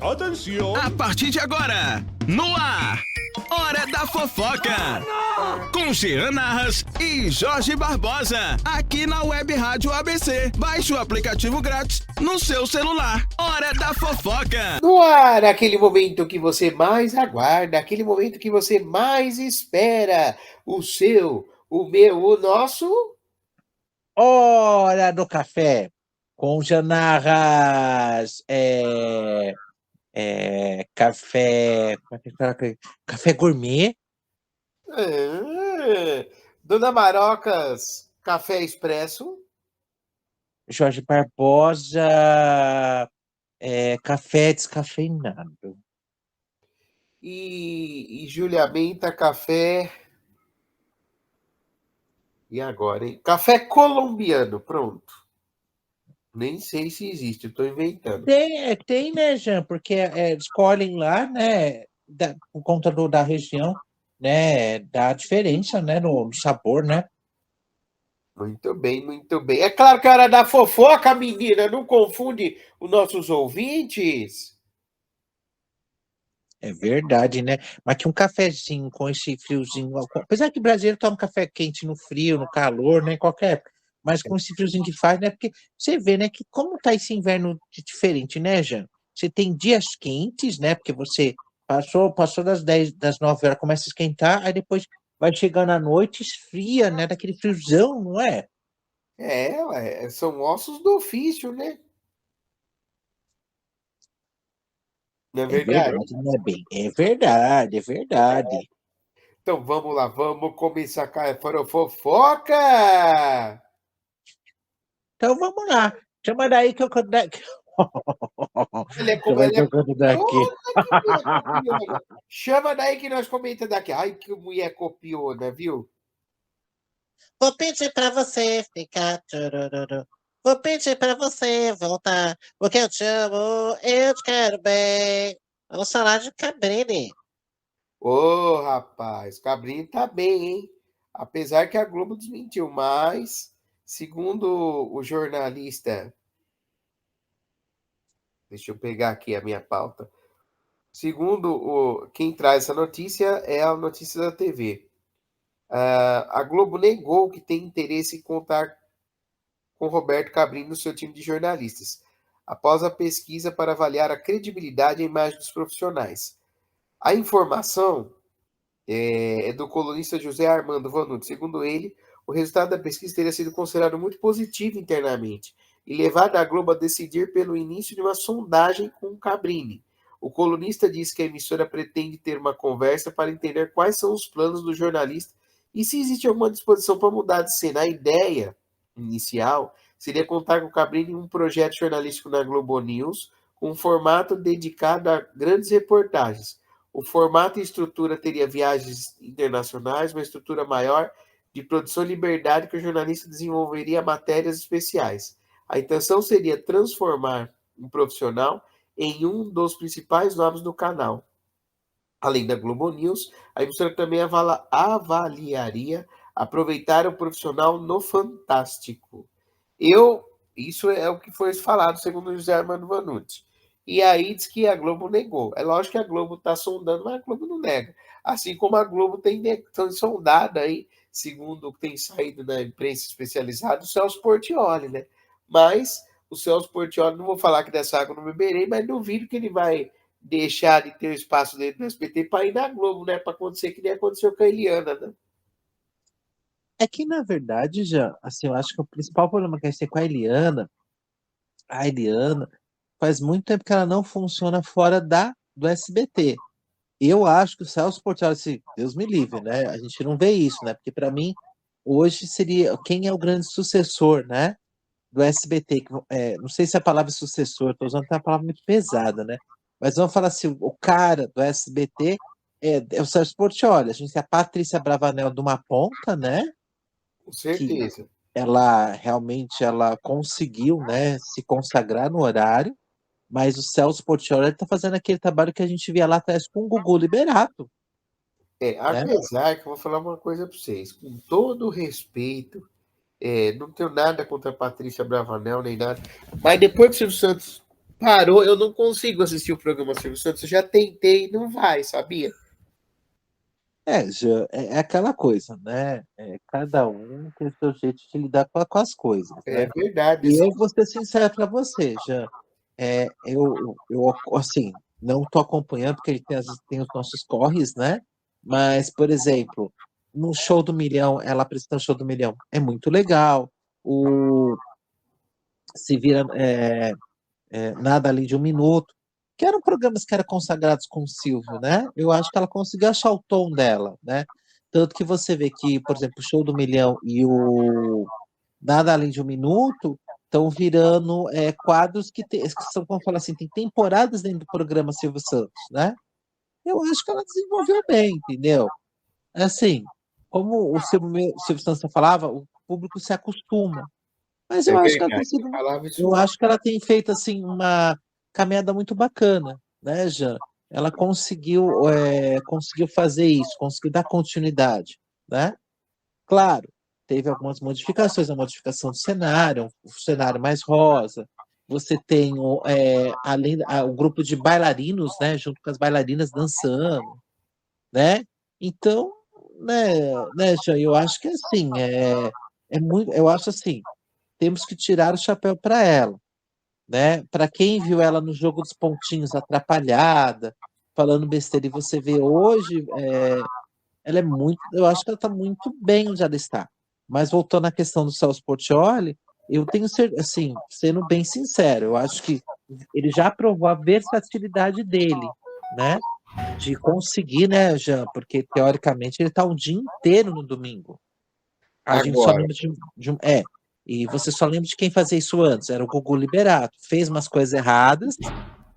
Atenção! A partir de agora, no ar, Hora da Fofoca, com Jean Narras e Jorge Barbosa, aqui na Web Rádio ABC. Baixe o aplicativo grátis no seu celular. Hora da Fofoca. No ar, aquele momento que você mais aguarda, aquele momento que você mais espera. O seu, o meu, o nosso... Hora do café com Janarras. Café. Como é que fala? Café gourmet. Dona Marocas, café expresso. Jorge Barbosa. Café descafeinado. E Júlia Menta, café... E agora, hein? Café colombiano, pronto. Nem sei se existe, eu tô inventando. Tem, né, Jean? Porque escolhem lá, né? Por conta da região, né? Da diferença, né? No sabor, né? Muito bem, muito bem. É claro que é hora da fofoca, menina. Não confunde os nossos ouvintes. É verdade, né? Mas que um cafezinho com esse friozinho. Apesar que o brasileiro toma café quente no frio, no calor, né? Em qualquer época. Mas com esse friozinho que faz, né? Porque você vê, né? Que como tá esse inverno diferente, né, Jean? Você tem dias quentes, né? Porque você passou das 10, das 9 horas, começa a esquentar, aí depois vai chegando à noite, esfria, né? Daquele friozão, não é? Ué, são ossos do ofício, né? Não é É verdade? verdade, né, bem? É verdade, é verdade. Então vamos lá, vamos começar com a fofoca! Então vamos lá. Chama daí que eu conto daqui. Chama Ela que é eu conto daqui. copiona, que mulher copiona. Chama daí que nós comenta daqui. Ai, que mulher copiona, viu? Vou pedir pra você ficar. Tchurururu. Vou pedir pra você voltar. Porque eu te amo, eu te quero bem. Vamos falar de Cabrini. Ô, rapaz, Cabrinho tá bem, hein? Apesar que a Globo desmentiu, mas, segundo o jornalista, deixa eu pegar aqui a minha pauta. Segundo quem traz essa notícia é a notícia da TV. A Globo negou que tem interesse em contar com Roberto Cabrini no seu time de jornalistas, após a pesquisa para avaliar a credibilidade e a imagem dos profissionais. A informação é do colunista José Armando Vanucci. Segundo ele, o resultado da pesquisa teria sido considerado muito positivo internamente e levado a Globo a decidir pelo início de uma sondagem com Cabrini. O colunista disse que a emissora pretende ter uma conversa para entender quais são os planos do jornalista e se existe alguma disposição para mudar de cena. A ideia inicial seria contar com Cabrini em um projeto jornalístico na Globo News, com um formato dedicado a grandes reportagens. O formato e estrutura teria viagens internacionais, uma estrutura maior de produção e liberdade que o jornalista desenvolveria matérias especiais. A intenção seria transformar um profissional em um dos principais nomes do canal. Além da Globo News, a emissora também avaliaria aproveitar o profissional no Fantástico. Isso é o que foi falado, segundo o José Armando Vanucci. E aí diz que a Globo negou. É lógico que a Globo está sondando, mas a Globo não nega. Assim como a Globo tem sondado aí, segundo o que tem saído na imprensa especializada, o Celso Portiolli, né? Mas o Celso Portiolli, não vou falar que dessa água eu não beberei, mas duvido que ele vai deixar de ter o espaço dele no SBT para ir na Globo, né? Para acontecer que nem aconteceu com a Eliana, né? É que, na verdade, já, assim, eu acho que o principal problema que a gente tem com a Eliana, faz muito tempo que ela não funciona fora do SBT. Eu acho que o Celso Portiolli, se Deus me livre, né? A gente não vê isso, né? Porque para mim, hoje seria quem é o grande sucessor, né? Do SBT. Não sei se a palavra sucessor, estou usando uma palavra muito pesada, né? Mas vamos falar assim, o cara do SBT é o Celso Portiolli. A gente tem a Patrícia Bravanel de uma ponta, né? Com Que certeza. ela realmente ela conseguiu, né, se consagrar no horário, mas o Celso Portiolli está fazendo aquele trabalho que a gente via lá atrás com o Gugu Liberato, né? Apesar que eu vou falar uma coisa para vocês, com todo o respeito, não tenho nada contra a Patrícia Bravanel nem nada, mas depois que o Silvio Santos parou, eu não consigo assistir o programa Silvio Santos. Eu já tentei, não vai, sabia? É aquela coisa, né? Cada um tem o seu jeito de lidar com as coisas, É né? verdade. E eu vou ser sincero para você, Jean. Assim, não estou acompanhando, porque ele tem os nossos corres, né? Mas, por exemplo, no Show do Milhão, ela apresentando o Show do Milhão, é muito legal. O Se Vira Nada Além de um Minuto, que eram programas que eram consagrados com o Silvio, né? Eu acho que ela conseguiu achar o tom dela, né? Tanto que você vê que, por exemplo, o Show do Milhão e o Nada Além de um Minuto estão virando quadros que são, como falar assim, tem temporadas dentro do programa Silvio Santos, né? Eu acho que ela desenvolveu bem, entendeu? Assim, como o Silvio Santos falava, o público se acostuma. Mas É eu acho que ela verdade. tem Você sido, falava isso eu mesmo. acho que ela tem feito assim uma caminhada muito bacana, né, Jean? Ela conseguiu fazer isso, conseguiu dar continuidade, né? Claro, teve algumas modificações, a modificação do cenário, um cenário mais rosa. Você tem o grupo de bailarinos, né, junto com as bailarinas dançando, né? Então, Jean, eu acho que assim, eu acho assim, temos que tirar o chapéu para ela, né? Para quem viu ela no jogo dos pontinhos atrapalhada, falando besteira, e você vê hoje, ela é muito, eu acho que ela está muito bem onde ela está. Mas voltando à questão do Celso Portiolli, eu tenho certeza, assim, sendo bem sincero, eu acho que ele já provou a versatilidade dele, né? De conseguir, né, Jean? Porque teoricamente ele está o dia inteiro no domingo. A gente só Agora, lembra e você só lembra de quem fazia isso antes, era o Gugu Liberato. Fez umas coisas erradas,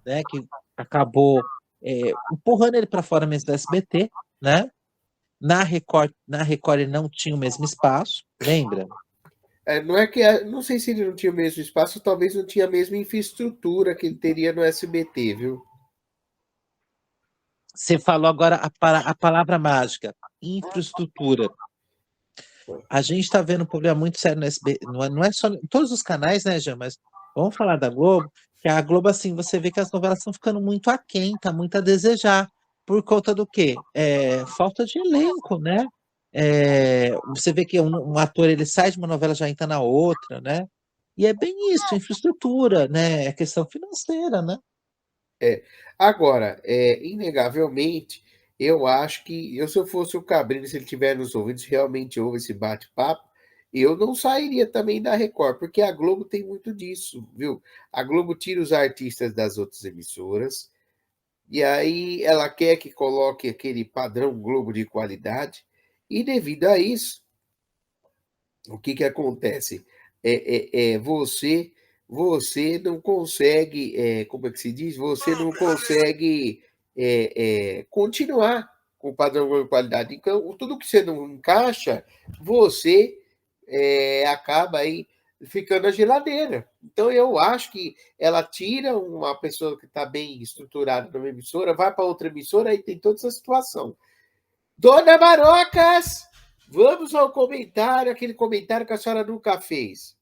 né, que acabou empurrando ele para fora mesmo do SBT, né? Na Record ele não tinha o mesmo espaço, lembra? não é que não sei se ele não tinha o mesmo espaço, talvez não tinha a mesma infraestrutura que ele teria no SBT, viu? Você falou agora a palavra mágica, infraestrutura. A gente está vendo um problema muito sério no SBT, não é só em todos os canais, né, Jean? Mas vamos falar da Globo, que a Globo, assim, você vê que as novelas estão ficando muito aquém, tá muito a desejar. Por conta do quê? Falta de elenco, né? Você vê que um ator ele sai de uma novela já entra na outra, né? E é bem isso, infraestrutura, né? É questão financeira, né? É. Agora, inegavelmente, eu acho que se eu fosse o Cabrini, se ele tiver nos ouvidos, realmente ouve esse bate-papo, eu não sairia também da Record, porque a Globo tem muito disso, viu? A Globo tira os artistas das outras emissoras, e aí ela quer que coloque aquele padrão Globo de qualidade, e devido a isso, o que que acontece? Você não consegue, como é que se diz? Você não consegue continuar com o padrão de qualidade. Então, tudo que você não encaixa, você acaba aí ficando na geladeira. Então, eu acho que ela tira uma pessoa que está bem estruturada numa emissora, vai para outra emissora e tem toda essa situação. Dona Marocas, vamos ao comentário, aquele comentário que a senhora nunca fez.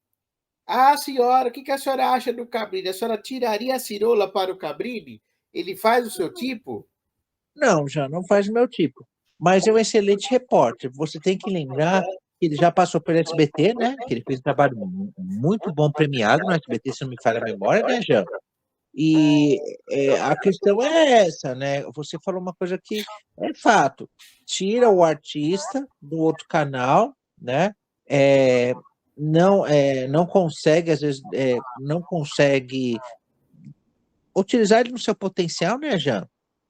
Ah, senhora, o que a senhora acha do Cabrini? A senhora tiraria a cirola para o Cabrini? Ele faz o seu tipo? Não, já não faz o meu tipo. Mas é um excelente repórter. Você tem que lembrar que ele já passou pelo SBT, né? Que ele fez um trabalho muito bom premiado no SBT, se não me falha a memória, né, Jean? E a questão é essa, né? Você falou uma coisa que é fato. Tira o artista do outro canal, né? Não consegue, às vezes, não consegue utilizar ele no seu potencial, né, Jean?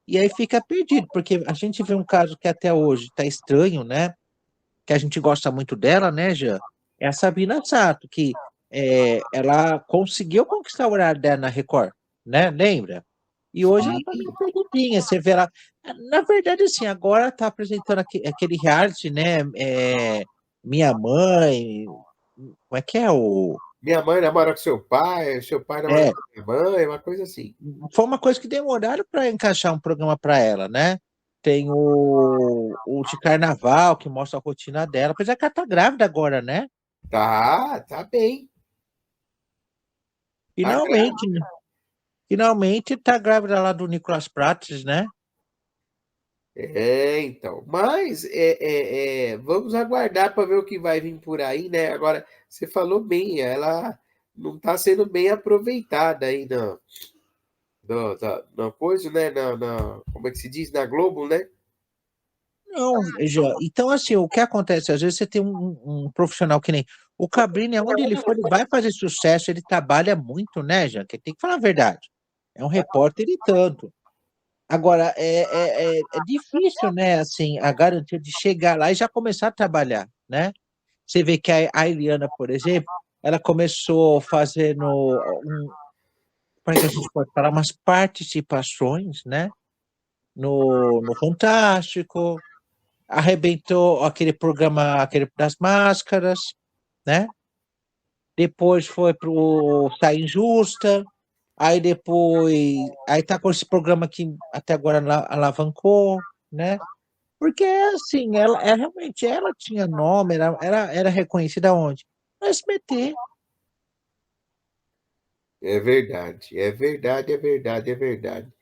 E aí fica perdido, porque a gente vê um caso que até hoje está estranho, né? Que a gente gosta muito dela, né, Jean? É a Sabrina Sato, que ela conseguiu conquistar o horário dela na Record, né? Lembra? E hoje ela tá meio perdidinha, você vê ela. Na verdade, assim, agora tá apresentando aquele reality, né? Minha Mãe. Como é que é o. Minha mãe namora com seu pai namora É, com minha mãe, uma coisa assim. foi uma coisa que demoraram para encaixar um programa para ela, né? Tem o de carnaval, que mostra a rotina dela. Apesar que ela tá grávida agora, né? Tá bem. Tá grávida. Finalmente, né? finalmente tá grávida lá do Nicolas Prates, né? Então. Mas vamos aguardar para ver o que vai vir por aí, né? Agora, você falou bem, ela não está sendo bem aproveitada aí na coisa, né? Como é que se diz? Na Globo, né? Não, então assim, o que acontece? Às vezes você tem um profissional que nem o Cabrini, aonde ele for, ele vai fazer sucesso, ele trabalha muito, né, já? Que tem que falar a verdade. É um repórter e tanto. Agora, é difícil, né, assim, a garantia de chegar lá e já começar a trabalhar, né? Você vê que a Eliana, por exemplo, ela começou fazendo, como é que a gente pode falar, umas participações, né, no Fantástico, arrebentou aquele programa, aquele das máscaras, né? Depois foi pro Saia Justa, aí depois, aí tá com esse programa que até agora alavancou, né? Porque assim, ela realmente ela tinha nome, era reconhecida onde? No SBT. É verdade, é verdade, é verdade, é verdade.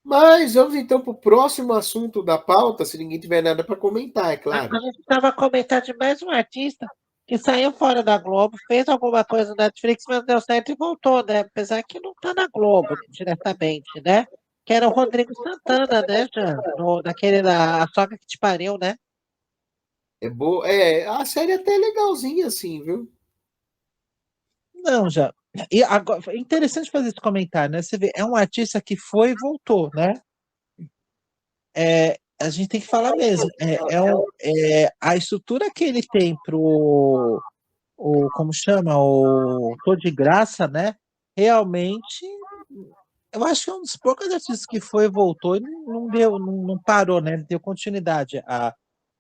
Mas vamos então para o próximo assunto da pauta, se ninguém tiver nada para comentar, é claro. A gente estava comentando de mais um artista que saiu fora da Globo, fez alguma coisa no Netflix, mas deu certo e voltou, né? Apesar que não está na Globo diretamente, né? Que era o Rodrigo Santana, né, Jean? Naquele da A Sogra que Te Pariu, né? É boa, a série até é legalzinha assim, viu? Não, já. E agora, é interessante fazer esse comentário, né? Você vê, é um artista que foi e voltou, né? A gente tem que falar mesmo. A estrutura que ele tem como chama? O Tô de Graça, né? Realmente, eu acho que é um dos poucos artistas que foi e voltou e não deu, não parou, né? Deu continuidade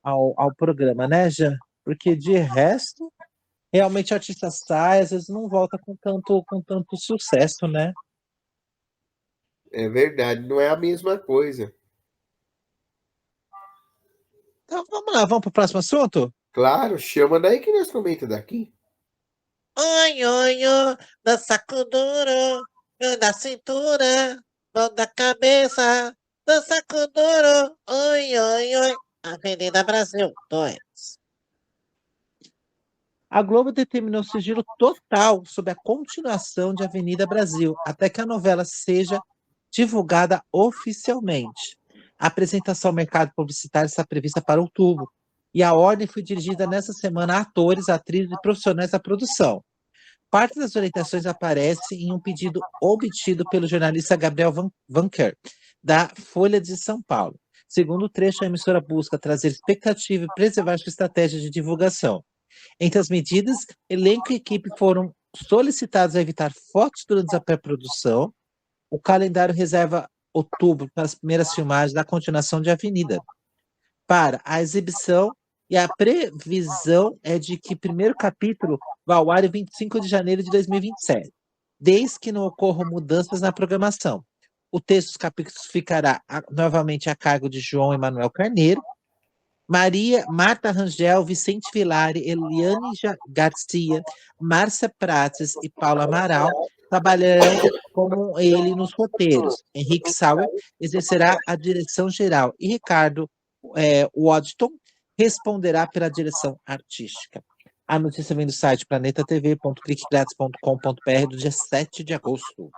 ao programa, né, Jean? Porque de resto, realmente o artista sai, às vezes não volta com tanto sucesso, né? É verdade, não é a mesma coisa. Então vamos lá, vamos para o próximo assunto? Claro, chama daí que nós comenta daqui. Oi, oi, oi, dança com duro, mão da cintura, mão da cabeça, dança com duro, oi, oi, oi, Avenida Brasil 2. A Globo determinou sigilo total sobre a continuação de Avenida Brasil, até que a novela seja divulgada oficialmente. A apresentação ao mercado publicitário está prevista para outubro, e a ordem foi dirigida nesta semana a atores, atrizes e profissionais da produção. Parte das orientações aparece em um pedido obtido pelo jornalista Gabriel Vanker, da Folha de São Paulo. Segundo o trecho, a emissora busca trazer expectativa e preservar sua estratégia de divulgação. Entre as medidas, elenco e equipe foram solicitados a evitar fotos durante a pré-produção. O calendário reserva outubro para as primeiras filmagens da continuação de Avenida. Para a exibição, e a previsão é de que o primeiro capítulo vá ao ar em 25 de janeiro de 2027, desde que não ocorram mudanças na programação. O texto dos capítulos ficará novamente a cargo de João Emanuel Carneiro. Marta Rangel, Vicente Villari, Eliane Garcia, Márcia Prates e Paula Amaral trabalharão com ele nos roteiros. Henrique Sauer exercerá a direção geral e Ricardo Waddington responderá pela direção artística. A notícia vem do site planetatv.cliquegrátis.com.br do dia 7 de agosto.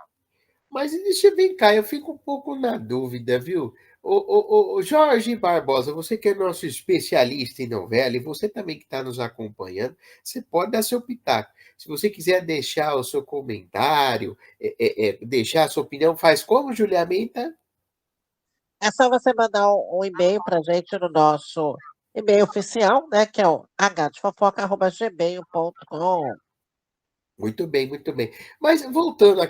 Mas deixa eu ver cá, eu fico um pouco na dúvida, viu? Ô, Jorge Barbosa, você que é nosso especialista em novela, e você também que está nos acompanhando, você pode dar seu pitaco. Se você quiser deixar o seu comentário, deixar a sua opinião, faz como, Juliamenta? É só você mandar um e-mail para a gente no nosso e-mail oficial, né? Que é o hfofoca@gmail.com. Muito bem, muito bem. Mas voltando à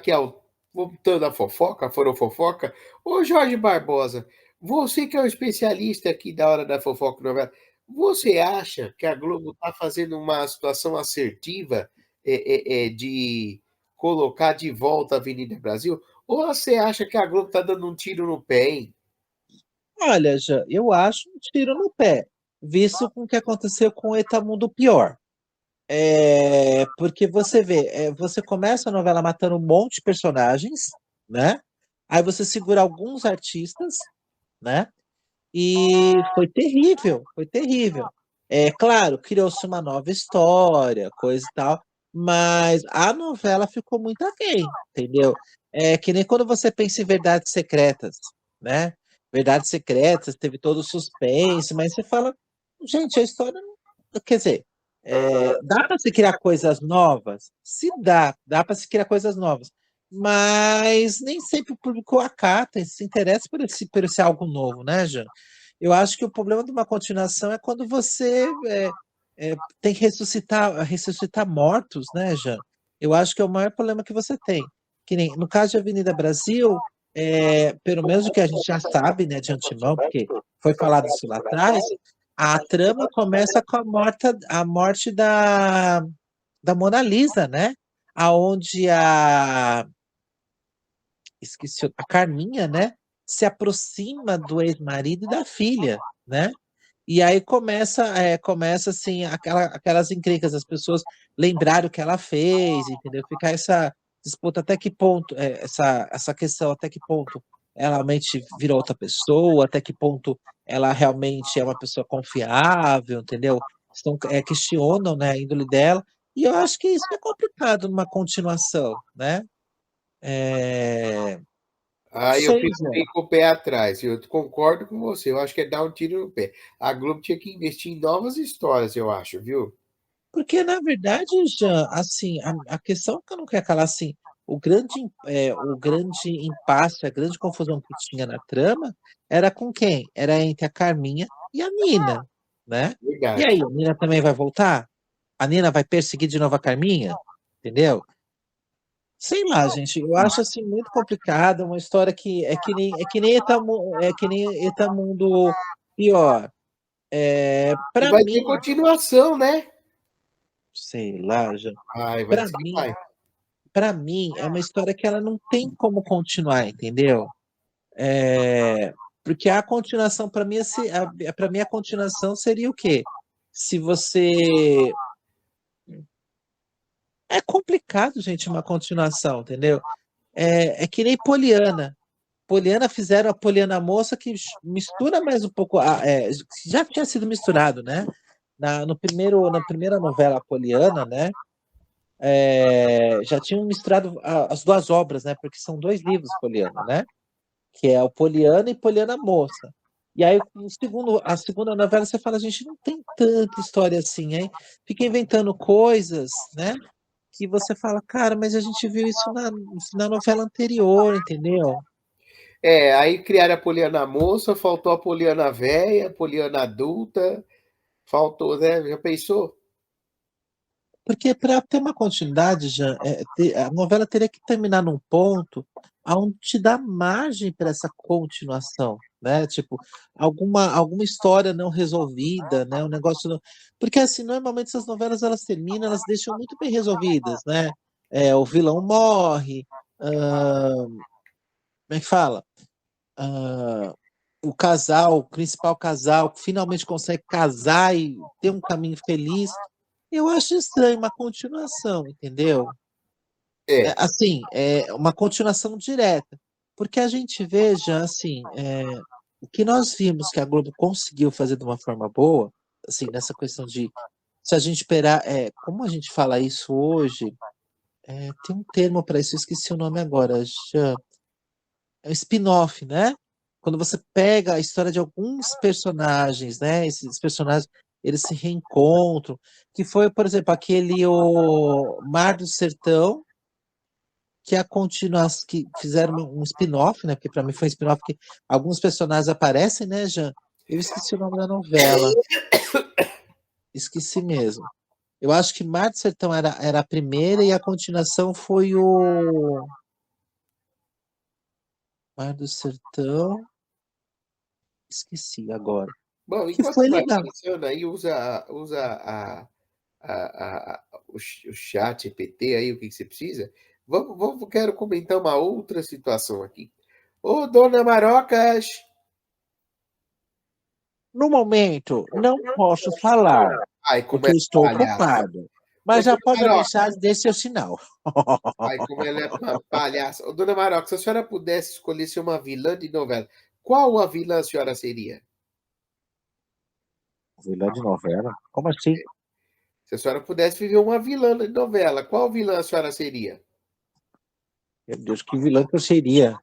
fofoca, fofoca, ô Jorge Barbosa, você que é o especialista aqui da hora da fofoca novela, você acha que a Globo está fazendo uma situação assertiva de colocar de volta a Avenida Brasil? Ou você acha que a Globo está dando um tiro no pé, hein? Olha, já, eu acho um tiro no pé, visto com o que aconteceu com o Etamundo Pior. Porque você vê, você começa a novela matando um monte de personagens, né? Aí você segura alguns artistas, né? E foi terrível, foi terrível. É claro, criou-se uma nova história, coisa e tal, mas a novela ficou muito aquém, entendeu? É que nem quando você pensa em Verdades Secretas, né? Verdades Secretas, teve todo o suspense, mas você fala, gente, a história, quer dizer, dá para se criar coisas novas? Se dá para se criar coisas novas, mas nem sempre o público acata e se interessa por esse algo novo, né, Jean? Eu acho que o problema de uma continuação é quando você tem que ressuscitar mortos, né, Jean? Eu acho que é o maior problema que você tem. Que nem, no caso de Avenida Brasil, pelo menos o que a gente já sabe, né, de antemão, porque foi falado isso lá atrás, a trama começa com a morte da Mona Lisa, né? Aonde a Carminha, né, se aproxima do ex-marido e da filha, né? E aí começa assim, aquelas encrencas, as pessoas lembrarem o que ela fez, entendeu? Ficar essa disputa até que ponto, essa questão, até que ponto ela realmente virou outra pessoa, até que ponto ela realmente é uma pessoa confiável, entendeu? Estão, questionam, né, a índole dela, e eu acho que isso é complicado numa continuação, né? Não Aí eu sei, fico Zé. meio com o pé atrás. Eu concordo com você. Eu acho que é dar um tiro no pé. A Globo tinha que investir em novas histórias, eu acho, viu? Porque, na verdade, já, assim, a questão que eu não quero calar, assim, o grande impasse, a grande confusão que tinha na trama era com quem? Era entre a Carminha e a Nina, né? E Verdade. aí, a Nina também vai voltar? A Nina vai perseguir de novo a Carminha? Entendeu? Sei lá, gente, eu acho assim muito complicado, uma história que é que nem Etamundo pior. E Para vai ter mim, continuação, né? sei lá, já. Vai Para dizer que mim, vai. para mim, é uma história que ela não tem como continuar, entendeu? É, porque a continuação, para mim, para mim, a continuação seria o quê? Se você. É complicado, gente, uma continuação, entendeu? É que nem Poliana. Poliana fizeram a Poliana moça que mistura mais um pouco. Já tinha sido misturado, né? Na primeira novela Poliana, né? Já tinham misturado as duas obras, né? Porque são dois livros Poliana, né? Que é o Poliana e Poliana Moça. E aí, a segunda novela, você fala, a gente não tem tanta história assim, hein? Fica inventando coisas, né? Que você fala, cara, mas a gente viu isso na novela anterior, entendeu? Aí criaram a Poliana moça, faltou a Poliana velha, a Poliana adulta, faltou, né? Já pensou? Porque para ter uma continuidade, já, a novela teria que terminar num ponto onde te dá margem para essa continuação, né? Tipo, alguma história não resolvida, né? Um negócio não... Porque assim, normalmente essas novelas elas terminam, elas deixam muito bem resolvidas, né? O vilão morre, como é que fala? Ah, o principal casal, finalmente consegue casar e ter um caminho feliz. Eu acho estranho uma continuação, entendeu? É. Assim, uma continuação direta. Porque a gente veja, assim, o que nós vimos que a Globo conseguiu fazer de uma forma boa, assim, nessa questão de, se a gente esperar, como a gente fala isso hoje, tem um termo para isso, eu esqueci o nome agora, já, é spin-off, né? Quando você pega a história de alguns personagens, né? Esses personagens, eles se reencontram, que foi, por exemplo, aquele o Mar do Sertão, que é a continuação, que fizeram um spin-off, né? Porque para mim foi um spin-off que alguns personagens aparecem, né, Jean? Eu esqueci o nome da novela. Esqueci mesmo. Eu acho que Mar do Sertão era a primeira e a continuação foi o Mar do Sertão. Esqueci agora. Bom, Que enquanto foi você vai legal. pensando aí, usa o chat GPT aí, o que você precisa. Quero comentar uma outra situação aqui. Ô, dona Marocas! No momento, não posso falar, Ai, porque começa eu a estou palhaça. ocupado. Mas já dona pode Maroca, deixar, dê seu sinal. ai, como ela é uma palhaça. Ô, dona Maroca, se a senhora pudesse escolher ser uma vilã de novela, qual a vilã a senhora seria? Vilã de novela? Como assim? Se a senhora pudesse viver uma vilã de novela, qual vilã a senhora seria? Meu Deus, que vilã que eu seria?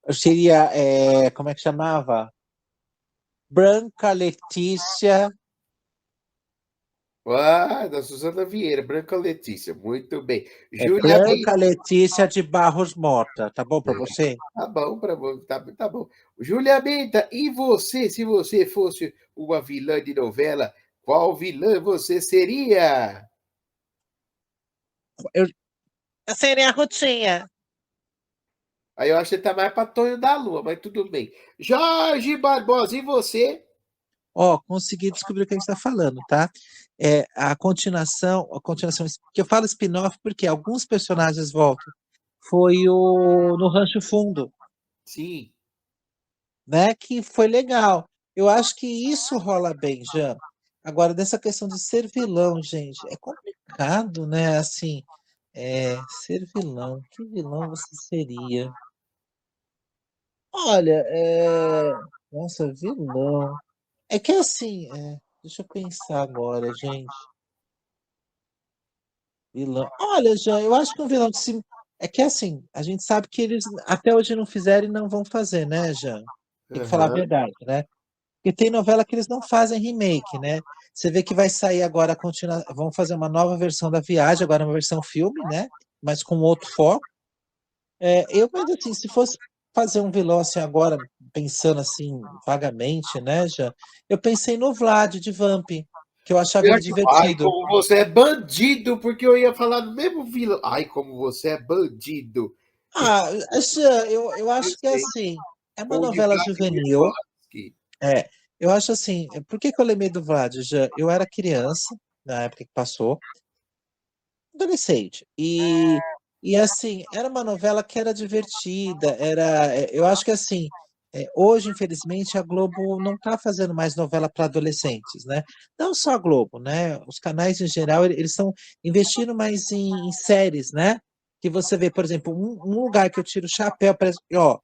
Eu seria, como é que chamava? Branca Letícia. Ah, da Suzana Vieira, Branca Letícia, muito bem. É Júlia Ben, Branca Letícia de Barros Morta. Tá bom pra você? tá bom, tá bom. Júlia Benta, e você, se você fosse uma vilã de novela, qual vilã você seria? Eu, Eu seria a Rutinha. Aí eu acho que você tá mais pra Tonho da Lua, mas tudo bem. Jorge Barbosa, e você? Ó, consegui descobrir o que a gente está falando, tá? É a continuação, que eu falo spin-off porque alguns personagens voltam. Foi o no Rancho Fundo, Sim, né? Que foi legal. Eu acho que isso rola bem, já. Agora, dessa questão de ser vilão, gente, é complicado, né? Assim, ser vilão. Que vilão você seria? Olha, nossa, vilão. É que assim, deixa eu pensar agora, gente. Vilão. Olha, Jean, eu acho que um vilão de sim. É que assim, a gente sabe que eles até hoje não fizeram e não vão fazer, né, Jean? Tem que falar a aham, verdade, né? Porque tem novela que eles não fazem remake, né? Você vê que vai sair agora a vão fazer uma nova versão da Viagem, agora uma versão filme, né? Mas com outro foco. Mas assim, se fosse fazer um vilão assim agora, pensando assim vagamente, né, Jean? Eu pensei no Vlad de Vamp, que eu achava ele Ai, divertido. como você é bandido, porque eu ia falar do mesmo vilão. Ai, como você é bandido. Ah, Jean, eu Eu acho que é sei, assim, é uma Conde novela Vladimir juvenil. Polanski. É, eu acho assim, por que que eu lembrei do Vlad, Jean? Eu era criança na época que passou, adolescente, e assim, era uma novela que era divertida, eu acho que assim, hoje, infelizmente, a Globo não está fazendo mais novela para adolescentes, né? Não só a Globo, né? Os canais em geral, eles estão investindo mais em séries, né? Que você vê, por exemplo, um lugar que eu tiro o chapéu para, ó,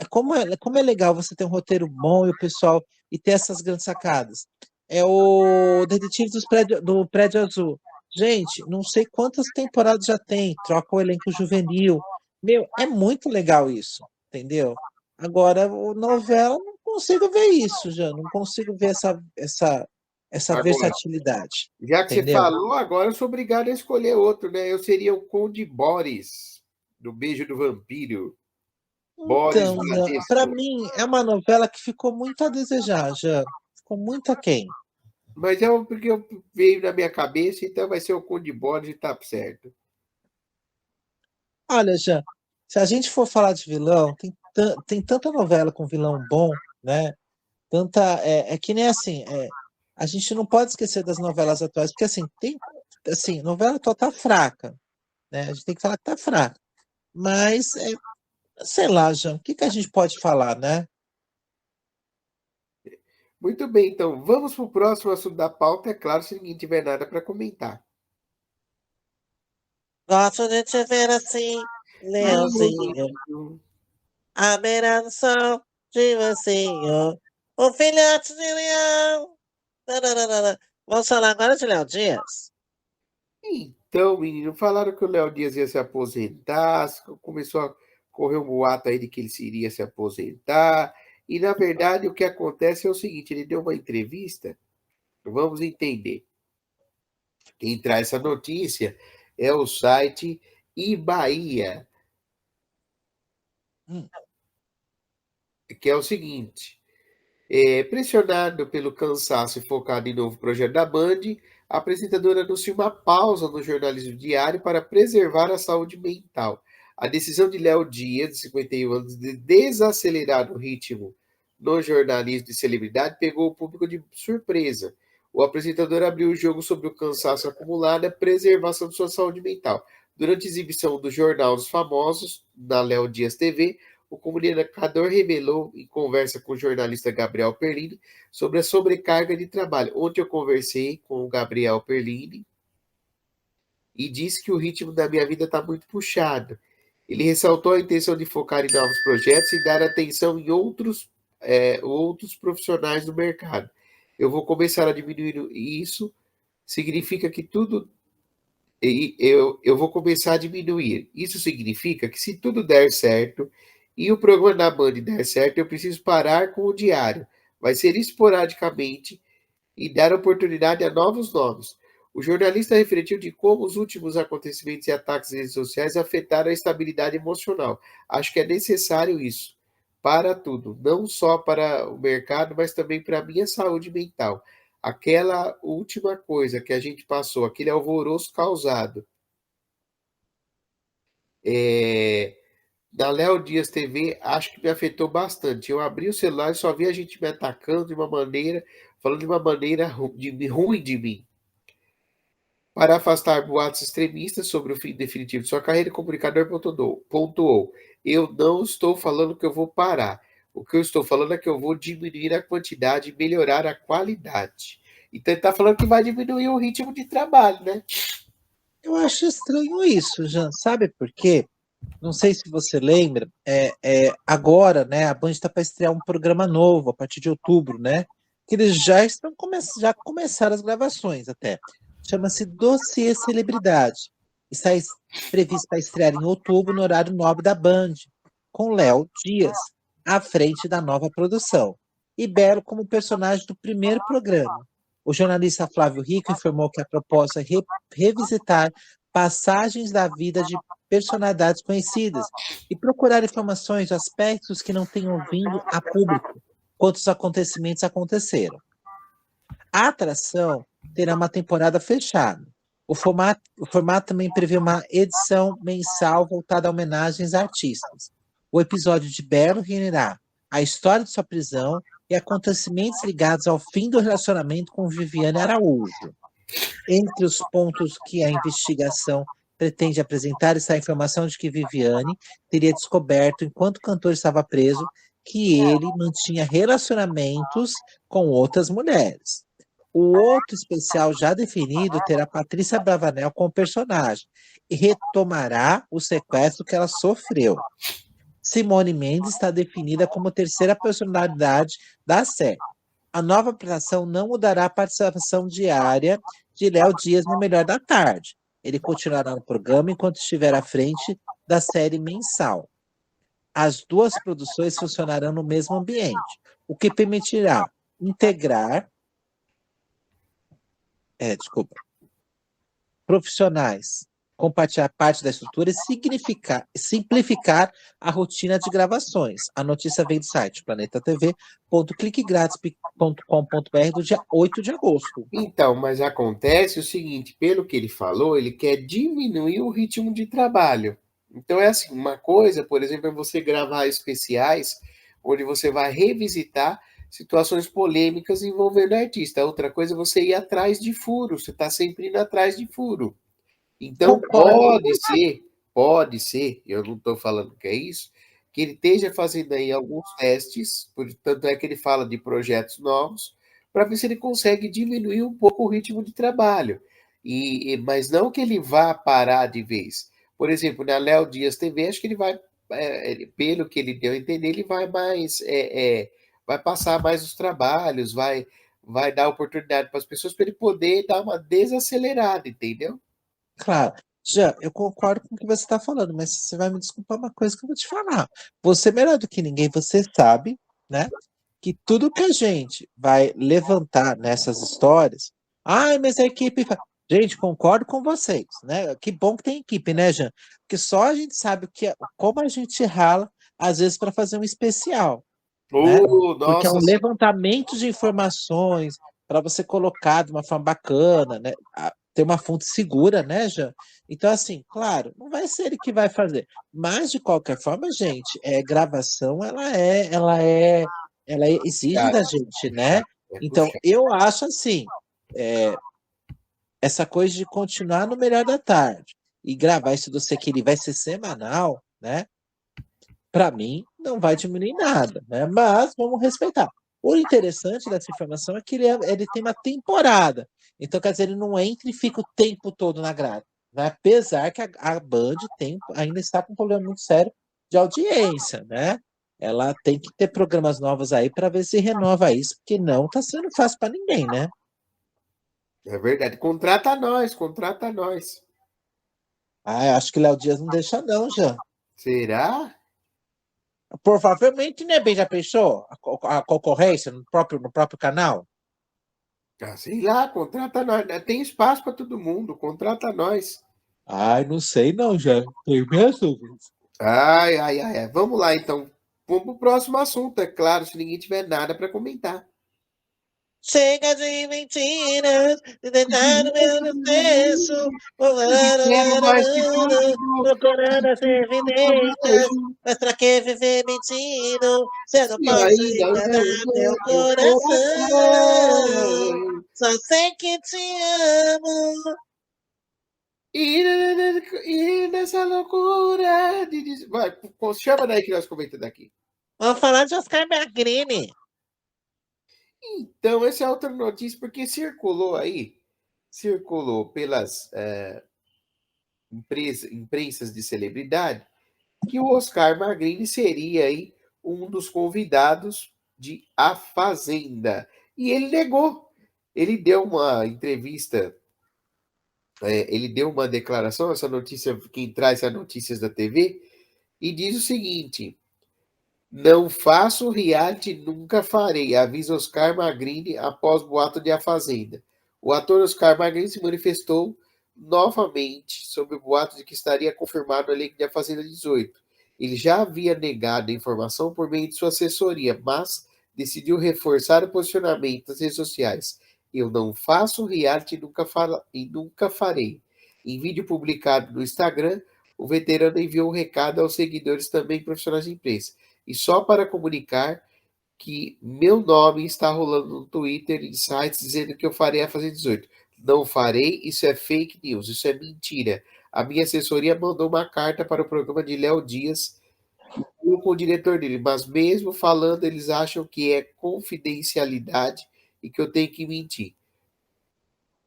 como é legal você ter um roteiro bom e o pessoal e ter essas grandes sacadas. É o Detetive do Prédio Azul. Gente, não sei quantas temporadas já tem, troca o elenco juvenil. Meu, é muito legal isso, entendeu? Agora, o novela, não consigo ver isso já, não consigo ver essa Agora, versatilidade, já que você entendeu? falou, agora eu sou obrigado a escolher outro, né? Eu seria o Conde Boris, do Beijo do Vampiro. Boris Então, já, para Vladesto. mim, é uma novela que ficou muito a desejar, já. Ficou muito aquém. Mas porque veio na minha cabeça, então vai ser o Conde Boris e tá certo. Olha, Jean, se a gente for falar de vilão, tem tanta novela com vilão bom, né? É que nem assim, a gente não pode esquecer das novelas atuais, porque assim, novela atual tá fraca, né? A gente tem que falar que tá fraca. Mas, sei lá, Jean, o que que a gente pode falar, né? Muito bem, então vamos para o próximo assunto da pauta, é claro, se ninguém tiver nada para comentar. Gosto de te ver assim, leãozinho, à beira do sol de mansinho, o filhote de leão. Tararara. Vamos falar agora de Léo Dias? Então, menino, falaram que o Léo Dias ia se aposentar, começou a correr um boato aí de que ele iria se aposentar, e na verdade o que acontece é o seguinte, ele deu uma entrevista, vamos entender. Quem traz essa notícia é o site Ibaía, Hum, que é o seguinte: pressionado pelo cansaço e focado em novo projeto da Band, a apresentadora anuncia uma pausa no jornalismo diário para preservar a saúde mental. A decisão de Léo Dias, de 51 anos, de desacelerar o ritmo no jornalismo de celebridade pegou o público de surpresa. O apresentador abriu o jogo sobre o cansaço acumulado e a preservação de sua saúde mental. Durante a exibição do Jornal dos Famosos, na Léo Dias TV, o comunicador revelou, em conversa com o jornalista Gabriel Perlini, sobre a sobrecarga de trabalho. Ontem eu conversei com o Gabriel Perlini e disse que o ritmo da minha vida está muito puxado. Ele ressaltou a intenção de focar em novos projetos e dar atenção em outros profissionais do mercado. Eu vou começar a diminuir isso, significa que tudo. Eu vou começar a diminuir. Isso significa que se tudo der certo e o programa da Band der certo, eu preciso parar com o diário. Vai ser esporadicamente e dar oportunidade a novos nomes. O jornalista refletiu de como os últimos acontecimentos e ataques nas redes sociais afetaram a estabilidade emocional. Acho que é necessário isso para tudo, não só para o mercado, mas também para a minha saúde mental. Aquela última coisa que a gente passou, aquele alvoroço causado na Léo Dias TV, acho que me afetou bastante. Eu abri o celular e só vi a gente me atacando de uma maneira, falando de uma maneira ruim de mim. Para afastar boatos extremistas sobre o fim definitivo de sua carreira, o comunicador pontuou: eu não estou falando que eu vou parar. O que eu estou falando é que eu vou diminuir a quantidade e melhorar a qualidade. Então ele está falando que vai diminuir o ritmo de trabalho, né? Eu acho estranho isso, Jean. Sabe por quê? Não sei se você lembra, agora, né, a Band está para estrear um programa novo a partir de outubro, né? Que eles já começaram as gravações até. Chama-se Dossiê Celebridade. Está previsto para estrear em outubro no horário nobre da Band, com Léo Dias à frente da nova produção e Belo como personagem do primeiro programa. O jornalista Flávio Rico informou que a proposta é revisitar passagens da vida de personalidades conhecidas e procurar informações de aspectos que não tenham vindo a público quando os acontecimentos aconteceram. A atração terá uma temporada fechada. O formato também prevê uma edição mensal voltada a homenagens a artistas. O episódio de Belo reunirá a história de sua prisão e acontecimentos ligados ao fim do relacionamento com Viviane Araújo. Entre os pontos que a investigação pretende apresentar está a informação de que Viviane teria descoberto, enquanto o cantor estava preso, que ele mantinha relacionamentos com outras mulheres. O outro especial já definido terá Patrícia Bravanel como personagem e retomará o sequestro que ela sofreu. Simone Mendes está definida como terceira personalidade da série. A nova apresentação não mudará a participação diária de Léo Dias no Melhor da Tarde. Ele continuará no programa enquanto estiver à frente da série mensal. As duas produções funcionarão no mesmo ambiente, o que permitirá integrar profissionais, compartilhar parte da estrutura e simplificar a rotina de gravações. A notícia vem do site planetatv.cliquegrátis.com.br do dia 8 de agosto. Então, mas acontece o seguinte, pelo que ele falou, ele quer diminuir o ritmo de trabalho. Então é assim, uma coisa, por exemplo, é você gravar especiais onde você vai revisitar situações polêmicas envolvendo artista. Outra coisa é você ir atrás de furo, você está sempre indo atrás de furo. Então pode ser, eu não estou falando que é isso, que ele esteja fazendo aí alguns testes, tanto é que ele fala de projetos novos, para ver se ele consegue diminuir um pouco o ritmo de trabalho. Mas não que ele vá parar de vez. Por exemplo, na Léo Dias TV, acho que ele vai, pelo que ele deu a entender, ele vai mais, vai passar mais os trabalhos, vai dar oportunidade para as pessoas para ele poder dar uma desacelerada, entendeu? Claro, já, eu concordo com o que você está falando, mas você vai me desculpar uma coisa que eu vou te falar. Você, melhor do que ninguém, você sabe, né, que tudo que a gente vai levantar nessas histórias, mas a equipe... Gente, concordo com vocês, né? Que bom que tem equipe, né, Jean? Porque só a gente sabe como a gente rala, às vezes, para fazer um especial. Né? Porque é um levantamento de informações para você colocar de uma forma bacana, né? Ter uma fonte segura, né, Jean? Então, assim, claro, não vai ser ele que vai fazer. Mas, de qualquer forma, gente, gravação, ela exige da gente, né? Então, eu acho assim, essa coisa de continuar no Melhor da Tarde e gravar esse dossiê que ele vai ser semanal, né? Para mim, não vai diminuir nada, né? Mas vamos respeitar. O interessante dessa informação é que ele tem uma temporada. Então, quer dizer, ele não entra e fica o tempo todo na grade. né? Apesar que a Band ainda está com um problema muito sério de audiência, né? Ela tem que ter programas novos aí para ver se renova isso, porque não está sendo fácil para ninguém, né? É verdade. Contrata nós, contrata nós. Ah, eu acho que Léo Dias não deixa não, já. Será? Provavelmente, né, bem, já pensou? A concorrência no próprio canal? Ah, sei lá, contrata nós. Tem espaço para todo mundo, contrata nós. Ai, não sei não, já. Tenho minhas dúvidas. Ai, ai, ai, ai. Vamos lá, então. Vamos pro próximo assunto, é claro, se ninguém tiver nada para comentar. Chega de mentiras, de tentar o meu desejo, Dizendo mais que tudo. procurando as evidências, mas pra que viver mentindo, se eu não Se posso ainda enganar teu teu coração, coração. só sei que te amo. E nessa loucura vai, chama daí que nós comentamos aqui. Vamos falar de Oscar Magrini. Então, essa é outra notícia, porque circulou pelas imprensas de celebridade, que o Oscar Magrini seria aí um dos convidados de A Fazenda. E ele negou. Ele deu uma entrevista, ele deu uma declaração, essa notícia, quem traz as notícias da TV, e diz o seguinte: não faço reality, nunca farei, avisa Oscar Magrini após boato de A Fazenda. O ator Oscar Magrini se manifestou novamente sobre o boato de que estaria confirmado o elenco de A Fazenda 18. Ele já havia negado a informação por meio de sua assessoria, mas decidiu reforçar o posicionamento nas redes sociais. Eu não faço reality e nunca farei. Em vídeo publicado no Instagram, o veterano enviou um recado aos seguidores também profissionais de imprensa. E só para comunicar que meu nome está rolando no Twitter e em sites dizendo que eu farei a Fazenda 18. Não farei, isso é fake news, isso é mentira. A minha assessoria mandou uma carta para o programa de Léo Dias com o diretor dele, mas mesmo falando, eles acham que é confidencialidade e que eu tenho que mentir.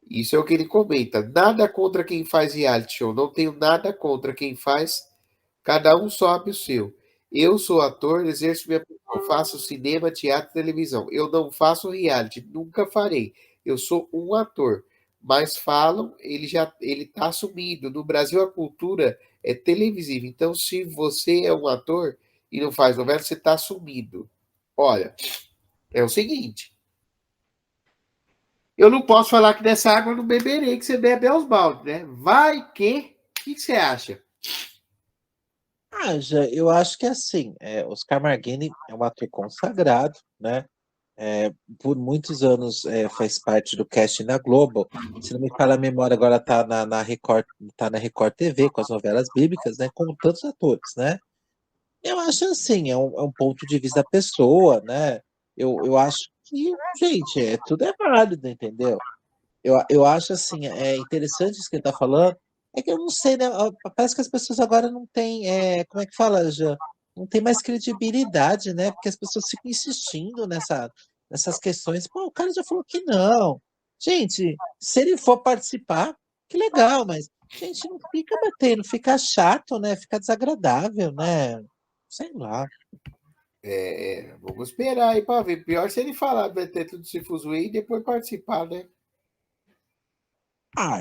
Isso é o que ele comenta. Nada contra quem faz reality show, não tenho nada contra quem faz, cada um sobe o seu. Eu sou ator, exerço minha profissão, faço cinema, teatro e televisão. Eu não faço reality, nunca farei. Eu sou um ator. Mas falam, ele está assumido. No Brasil a cultura é televisiva. Então, se você é um ator e não faz novela, você está assumido. Olha, é o seguinte. Eu não posso falar que dessa água eu não beberei, que você bebe aos baldes, né? Vai que. O que você acha? Ah, já, eu acho que assim, Oscar Magrini é um ator consagrado, né? Por muitos anos faz parte do casting da Globo. Se não me falha a memória, agora está na Record, tá na Record TV com as novelas bíblicas, né? Como tantos atores, né? Eu acho assim, é um ponto de vista da pessoa, né? Eu acho que, gente, tudo é válido, entendeu? Eu acho assim, é interessante isso que ele está falando. É que eu não sei, né? Parece que as pessoas agora não têm, como é que fala, já? Não tem mais credibilidade, né? Porque as pessoas ficam insistindo nessas questões. Pô, o cara já falou que não. Gente, se ele for participar, que legal, mas, gente, não fica batendo, fica chato, né? Fica desagradável, né? Sei lá. Vamos esperar aí para ver. Pior se ele falar, vai ter tudo se fuzuê e depois participar, né?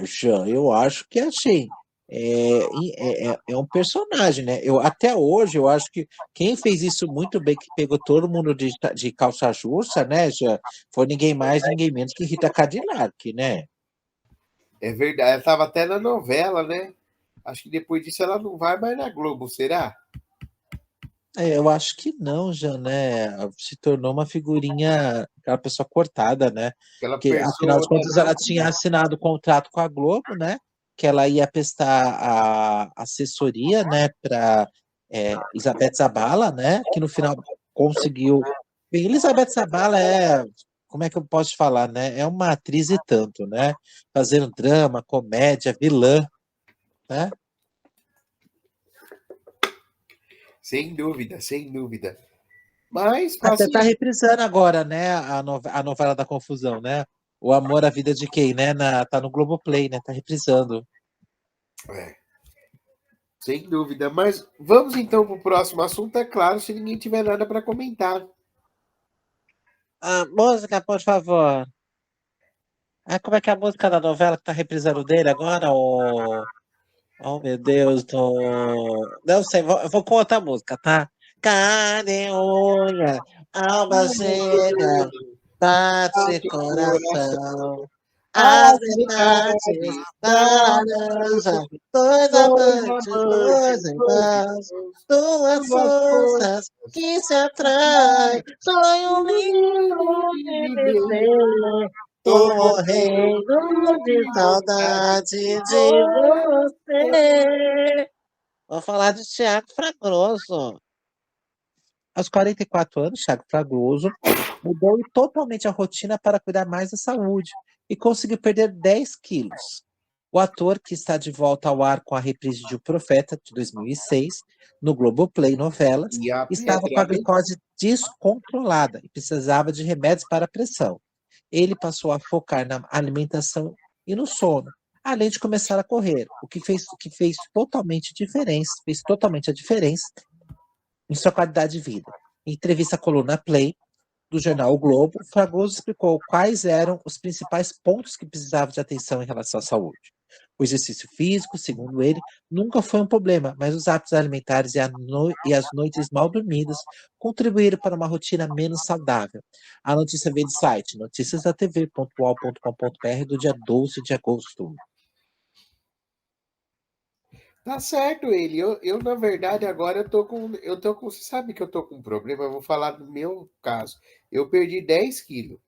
Jean, eu acho que assim, é um personagem, né? Até hoje, eu acho que quem fez isso muito bem, que pegou todo mundo de calça justa, né, Jean, foi ninguém mais, ninguém menos que Rita Cadillac, né? É verdade. Ela estava até na novela, né? Acho que depois disso ela não vai mais na Globo, será? Eu acho que não, Jean, né? Se tornou uma figurinha, aquela pessoa cortada, né? Aquela Porque, afinal de pessoa. contas, ela tinha assinado o contrato com a Globo, né? Que ela ia prestar a assessoria, né, para Elizabeth Zabala, né? Que no final conseguiu. Bem, Elizabeth Zabala como é que eu posso te falar, né? É uma atriz e tanto, né? Fazendo drama, comédia, vilã, né? Sem dúvida, sem dúvida. Mas, Até tá paciência. reprisando agora, né? A novela da confusão, né? O Amor à Vida de Quem, né? Tá no Globoplay, né? Tá reprisando. É, sem dúvida. Mas vamos então para o próximo assunto, é claro, se ninguém tiver nada para comentar. Música, por favor. Como é que é a música da novela que tá reprisando dele agora? Oh, meu Deus, não sei, eu vou com outra música, tá? Carne, unha, alma gêmea, bate Bate o coração, coração, as as metades metades da da laranja, laranja, dois dois amantes, amantes, dois dois irmãos, irmãos, duas duas forças forças, que se atraem, sonho sonho lindo de de viver. viver. Tô Tô morrendo morrendo de de vontade saudade de de você. Vou falar de Thiago Fragoso. Aos 44 anos, Thiago Fragoso mudou totalmente a rotina para cuidar mais da saúde e conseguiu perder 10 quilos. O ator, que está de volta ao ar com a reprise de O Profeta, de 2006, no Globoplay Novelas, e a estava com a Petra, né? glicose descontrolada e precisava de remédios para a pressão. Ele passou a focar na alimentação e no sono, além de começar a correr, fez totalmente a diferença em sua qualidade de vida. Em entrevista à coluna Play, do jornal O Globo, Fragoso explicou quais eram os principais pontos que precisavam de atenção em relação à saúde. O exercício físico, segundo ele, nunca foi um problema, mas os hábitos alimentares e as noites mal dormidas contribuíram para uma rotina menos saudável. A notícia veio do site noticiasdatv.ual.com.br do dia 12 de agosto. Tá certo ele. Na verdade, agora você sabe que eu tô com um problema, eu vou falar do meu caso. Eu perdi 10 quilos.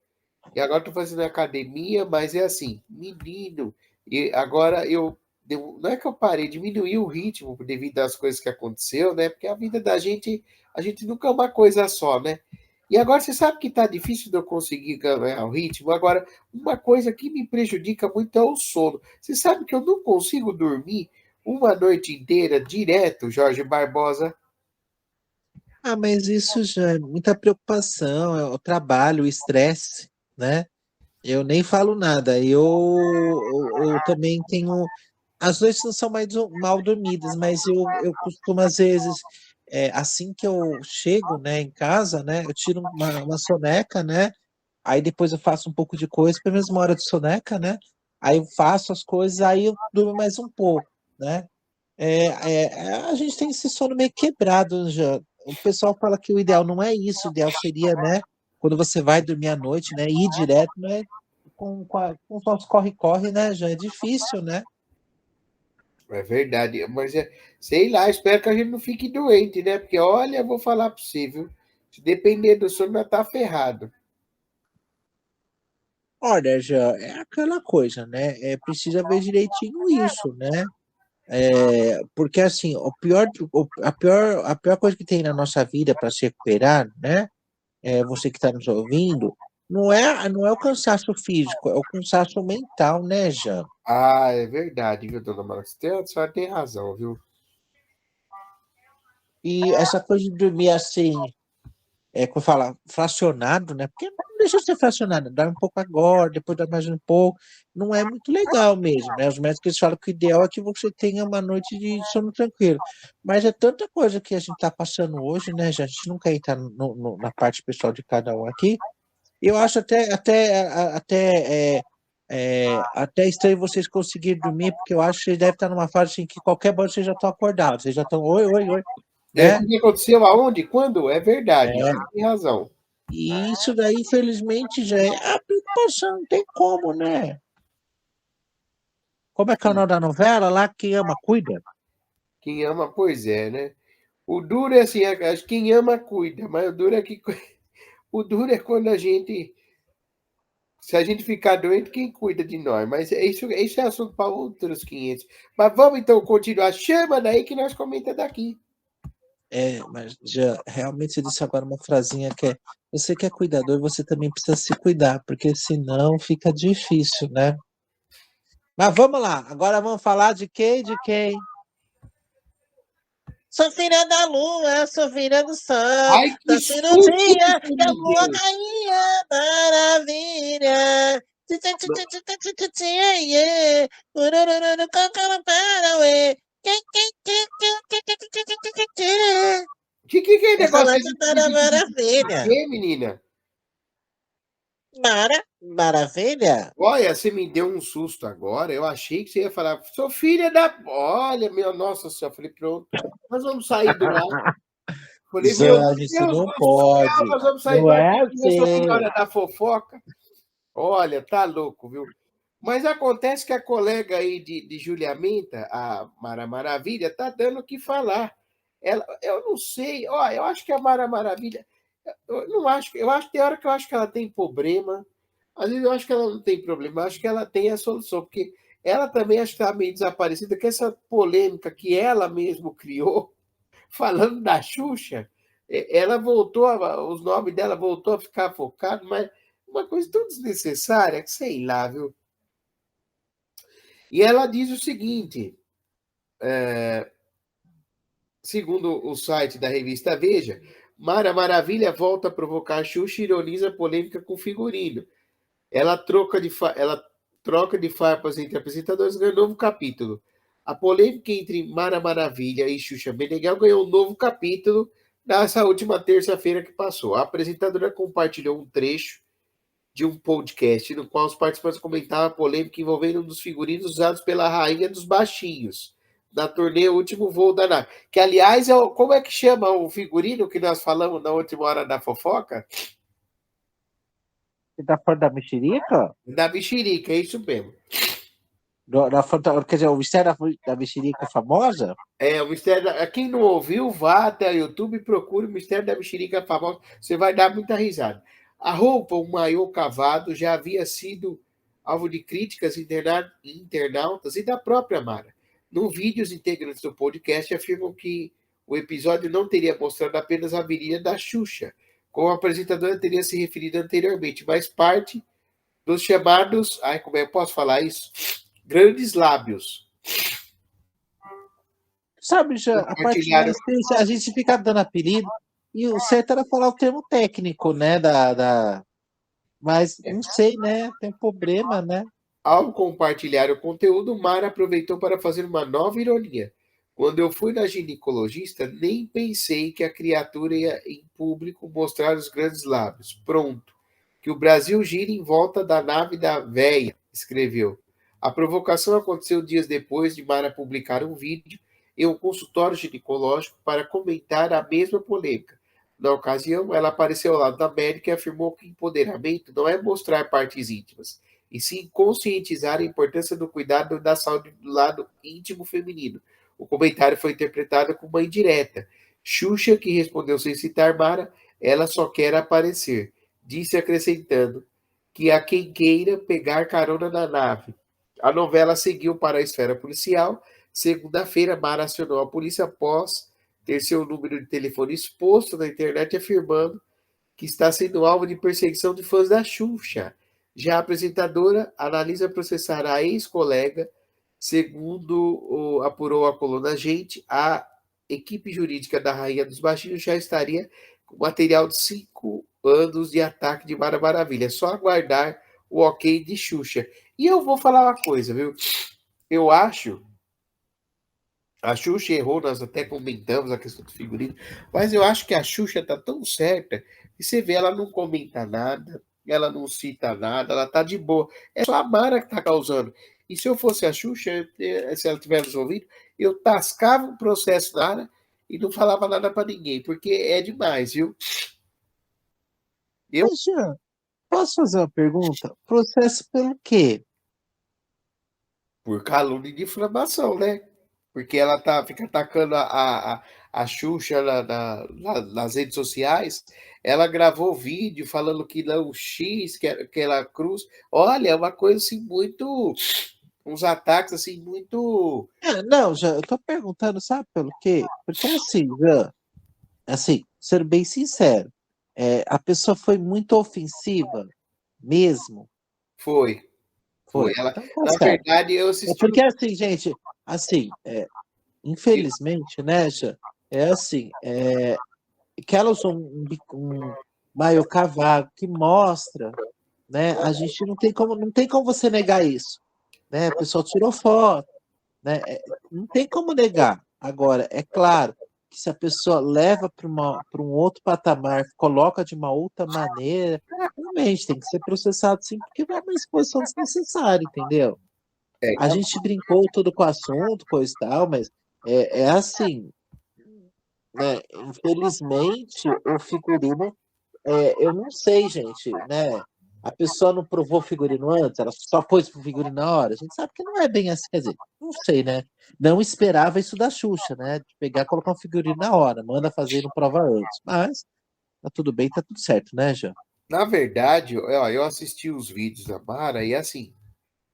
E agora tô fazendo academia, mas é assim, menino. E agora não é que eu parei, diminuí o ritmo devido às coisas que aconteceu, né? Porque a vida da gente, a gente nunca é uma coisa só, né? E agora você sabe que tá difícil de eu conseguir ganhar o ritmo. Agora, uma coisa que me prejudica muito é o sono. Você sabe que eu não consigo dormir uma noite inteira direto, Jorge Barbosa? Mas isso já é muita preocupação, é o trabalho, o estresse, né? Eu nem falo nada. Eu também tenho. As noites não são mais mal dormidas, mas eu costumo, às vezes, assim que eu chego, né, em casa, né, eu tiro uma soneca, né? Aí depois eu faço um pouco de coisa, pelo menos uma hora de soneca, né? Aí eu faço as coisas, aí eu durmo mais um pouco, né? A gente tem esse sono meio quebrado já. O pessoal fala que o ideal não é isso, o ideal seria, né, quando você vai dormir à noite, né, ir direto, né, com os nossos corre-corre, né, já é difícil, né? É verdade, mas sei lá, espero que a gente não fique doente, né? Porque olha, eu vou falar para você, viu? Se depender do sono, nós tá ferrado. Olha, já é aquela coisa, né? Precisa ver direitinho isso, né? Porque assim, a pior coisa que tem na nossa vida para se recuperar, né? Você que está nos ouvindo, não é o cansaço físico, é o cansaço mental, né, Jean? Ah, é verdade, viu, dona Mara? A senhora tem razão, viu? E essa coisa de dormir assim, como eu falo, fracionado, né? Porque não deixa de ser fracionado, dorme um pouco agora, depois dorme mais um pouco, não é muito legal mesmo, né? Os médicos eles falam que o ideal é que você tenha uma noite de sono tranquilo. Mas é tanta coisa que a gente está passando hoje, né, gente? A gente não quer entrar na parte pessoal de cada um aqui. Eu acho até estranho vocês conseguirem dormir, porque eu acho que vocês devem estar numa fase assim que qualquer banho vocês já estão acordados, vocês já estão oi, oi, oi, É, né? o que aconteceu aonde? Quando? É verdade, É, você tem razão. e isso daí, infelizmente, já é a preocupação, não tem como, né? Como é que é o nome da novela lá? Quem ama, cuida. Quem ama, pois é, né? O duro é assim, acho que quem ama, cuida, mas o duro é que o duro é quando a gente. Se a gente ficar doente, quem cuida de nós? Mas isso é assunto para outros 500. Mas vamos então continuar. Chama daí que nós comenta daqui. Mas já realmente você disse agora uma frasinha que é: você que é cuidador, você também precisa se cuidar, porque senão fica difícil, né? Mas vamos lá, agora vamos falar de quem? De quem? Sou filha da lua, sou filha do sol. Ai, que Nasci no susto dia que que a me lua deu! caía, maravilha. Que é Essa lá negócio de Mara Maravilha. de menina? Mara Maravilha? Olha, você me deu um susto agora. Eu achei que você ia falar, sou filha da. Olha, meu, nossa senhora. Falei, pronto, nós vamos sair do ar. Falei, meu Gente, isso Deus não do céu, pode. nós vamos sair Não do ar. é Eu sou filha assim. da fofoca. Olha, tá louco, viu? Mas acontece que a colega aí de Juliamenta, a Mara Maravilha, tá dando o que falar. Eu não sei, ó, eu acho que a Mara Maravilha, eu não acho, eu acho que tem hora que eu acho que ela tem problema, às vezes eu acho que ela não tem problema, eu acho que ela tem a solução, porque ela também acho que está meio desaparecida, que essa polêmica que ela mesmo criou, falando da Xuxa, ela voltou, os nomes dela voltou a ficar focado, mas uma coisa tão desnecessária, que sei lá, viu? E ela diz o seguinte, segundo o site da revista Veja, Mara Maravilha volta a provocar Xuxa e ironiza polêmica com figurino. Ela troca de farpas entre apresentadores e ganhou um novo capítulo. A polêmica entre Mara Maravilha e Xuxa Meneghel ganhou um novo capítulo nessa última terça-feira que passou. A apresentadora compartilhou um trecho de um podcast no qual os participantes comentavam a polêmica envolvendo um dos figurinos usados pela rainha dos baixinhos na turnê O Último Voo da Nave. Que, aliás, como é que chama o figurino que nós falamos na última hora da fofoca? Você tá falando da mexerica? Da mexerica, é isso mesmo. Quer dizer, o mistério da mexerica famosa? O mistério. Quem não ouviu, vá até o YouTube e procure o mistério da mexerica famosa. Você vai dar muita risada. A roupa, o maiô cavado, já havia sido alvo de críticas internautas e da própria Mara. No vídeo, os integrantes do podcast afirmam que o episódio não teria mostrado apenas a virilha da Xuxa, como a apresentadora teria se referido anteriormente, mas parte dos chamados. Ai, como é que eu posso falar isso? Grandes lábios. Sabe, já, a parte mais triste, a gente fica dando apelido, e o certo era falar o termo técnico, né? Mas não sei, né? Tem problema, né? Ao compartilhar o conteúdo, Mara aproveitou para fazer uma nova ironia. Quando eu fui na ginecologista, nem pensei que a criatura ia em público mostrar os grandes lábios. Pronto. Que o Brasil gira em volta da nave da véia, escreveu. A provocação aconteceu dias depois de Mara publicar um vídeo em um consultório ginecológico para comentar a mesma polêmica. Na ocasião, ela apareceu ao lado da médica e afirmou que empoderamento não é mostrar partes íntimas, e sim conscientizar a importância do cuidado da saúde do lado íntimo feminino. O comentário foi interpretado como uma indireta. Xuxa, que respondeu sem citar Mara, ela só quer aparecer, disse acrescentando que a quem queira pegar carona na nave. A novela seguiu para a esfera policial. Segunda-feira, Mara acionou a polícia após ter seu número de telefone exposto na internet, afirmando que está sendo alvo de perseguição de fãs da Xuxa. Já a apresentadora analisa processar a ex-colega, segundo apurou a coluna Gente, a equipe jurídica da Rainha dos Baixinhos já estaria com material de 5 anos de ataque de Mara Maravilha. É só aguardar o ok de Xuxa. E eu vou falar uma coisa, viu? Eu acho. A Xuxa errou, nós até comentamos a questão do figurino, mas eu acho que a Xuxa tá tão certa que você vê, ela não comenta nada, ela não cita nada, ela tá de boa. É só a Mara que tá causando. E se eu fosse a Xuxa, se ela tivesse ouvido, eu tascava um processo na área e não falava nada para ninguém, porque é demais, viu? Mas, Jean, posso fazer uma pergunta? Processo pelo quê? Por calúnia e difamação, né? Porque ela fica atacando a Xuxa nas redes sociais. Ela gravou vídeo falando que não X, que ela cruz. Olha, é uma coisa assim muito. Uns ataques assim muito. Não, Jean, eu tô perguntando, sabe pelo quê? Porque assim, Jean, assim, ser bem sincero, a pessoa foi muito ofensiva mesmo. Foi. Foi. Ela, Então tá na certo. verdade, eu assisti. Porque assim, gente, assim, infelizmente, né, Jean, é assim, que ela usou um maiô cavado que mostra né? A gente não tem como você negar isso, né? O pessoal tirou foto, né? Não tem como negar. Agora, é claro que se a pessoa leva para um outro patamar, coloca de uma outra maneira, realmente tem que ser processado sim, porque é uma exposição desnecessária, entendeu? É, A gente brincou tudo com o assunto, coisa e tal, mas é assim, né? Infelizmente, o figurino, eu não sei, gente, né? A pessoa não provou o figurino antes, ela só pôs o figurino na hora. A gente sabe que não é bem assim, quer dizer, não sei, né? Não esperava isso da Xuxa, né? De pegar e colocar um figurino na hora, manda fazer e não prova antes. Mas tá tudo bem, tá tudo certo, né, Jean? na verdade, ó, eu assisti os vídeos da Mara e assim,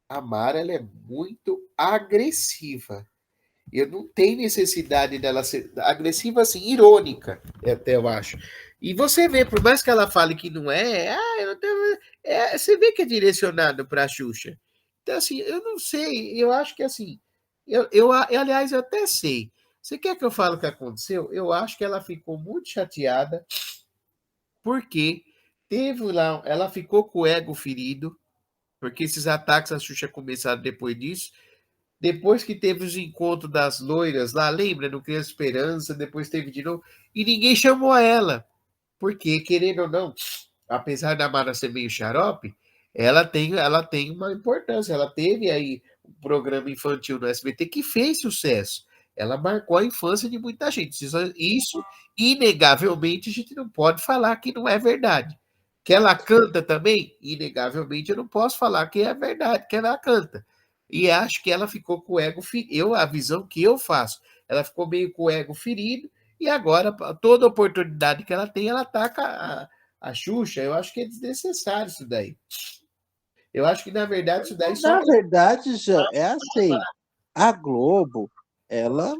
a Mara ela é muito agressiva. Eu não tenho necessidade dela ser agressiva, assim, irônica, até eu acho. E você vê, por mais que ela fale que não é, eu não tenho, você vê que é direcionado para a Xuxa. Então, assim, eu não sei, eu acho que assim, aliás, eu até sei. Você quer que eu fale o que aconteceu? Eu acho que ela ficou muito chateada, porque teve lá, ela ficou com o ego ferido, porque esses ataques à Xuxa começaram depois disso. Depois que teve os encontros das loiras lá, lembra? No Criança Esperança, depois teve de novo, e ninguém chamou ela. Porque, querendo ou não, apesar da Mara ser meio xarope, ela tem uma importância. Ela teve aí um programa infantil no SBT que fez sucesso. Ela marcou a infância de muita gente. Isso, inegavelmente, a gente não pode falar que não é verdade. Que ela canta também, inegavelmente, eu não posso falar que é verdade, que ela canta. E acho que ela ficou com o ego ferido. A visão que eu faço, ela ficou meio com o ego ferido, e agora, toda oportunidade que ela tem, ela ataca a Xuxa. Eu acho que é desnecessário isso daí. Eu acho que, na verdade, isso daí só. Na verdade, Jean, é assim, a Globo, ela